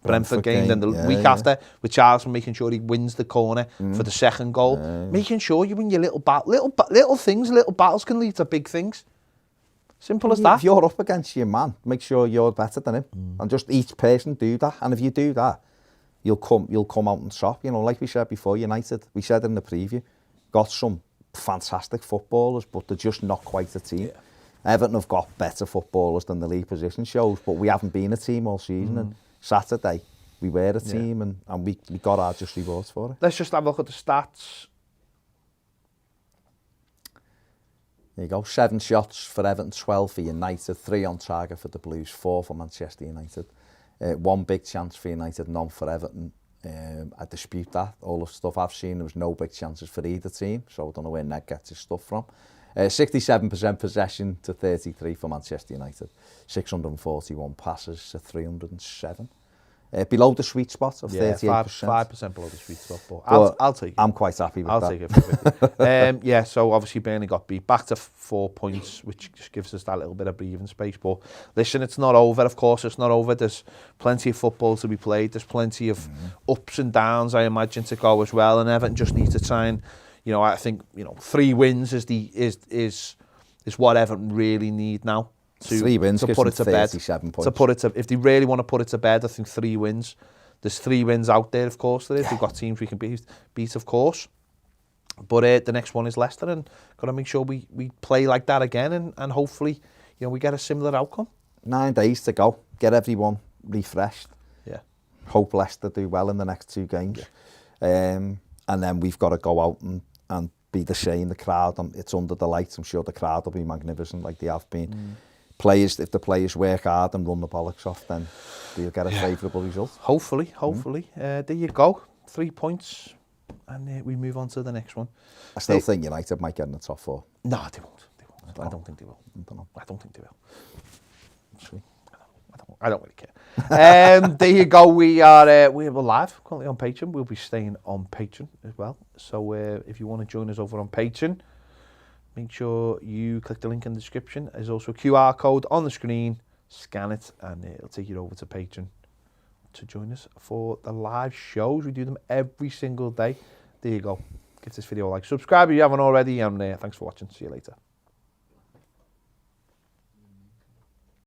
Brentford game, then the week after, with Charleston making sure he wins the corner for the second goal, making sure you win your little things, little battles can lead to big things. Simple as that. If you're up against your man, make sure you're better than him, and just each person do that. And if you do that, you'll come out on top. You know, like we said before, United, we said in the preview, got some fantastic footballers, but they're just not quite a team. Everton have got better footballers than the league position shows, but we haven't been a team all season. And Saturday, we were a team, and we got our just rewards for it. Let's just have a look at the stats. There you go. 7 shots for Everton, 12 for United, 3 on target for the Blues, 4 for Manchester United. 1 big chance for United, none for Everton. I dispute that. All the stuff I've seen, there was no big chances for either team, so I don't know where Ned gets his stuff from. 67% possession to 33 for Manchester United. 641 passes to 307. Below the sweet spot of 38%. 5% below the sweet spot, but I'll take it. I'm quite happy with that. I'll take it for 50. So obviously Burnley got beat back to 4 points, which just gives us that little bit of breathing space. But listen, it's not over. Of course, it's not over. There's plenty of football to be played. There's plenty of ups and downs, I imagine, to go as well. And Everton just need to try and, you know, I think, you know, 3 wins is what Everton really need now. 3 wins to put it to bed. 37 points. To put it to, if they really want to put it to bed, I think 3 wins. There's 3 wins out there, of course. There is. We've got teams we can beat, of course. But the next one is Leicester, and got to make sure we play like that again, and hopefully, you know, we get a similar outcome. 9 days to go. Get everyone refreshed. Yeah. Hope Leicester do well in the next 2 games. And then we've got to go out and be the same. The crowd, it's under the lights. I'm sure the crowd will be magnificent like they have been. Players, if the players work hard and run the bollocks off, then they'll get a favourable result. Hopefully. There you go. 3 points, and we move on to the next one. I still think United might get in the top 4. No, they won't. I don't think they will. I don't think they will. Sweet. I don't really care. There you go. We're live currently on Patreon. We'll be staying on Patreon as well. So if you want to join us over on Patreon, make sure you click the link in the description. There's also a QR code on the screen. Scan it, and it'll take you over to Patreon to join us for the live shows. We do them every single day. There you go. Give this video a like. Subscribe if you haven't already, and thanks for watching. See you later.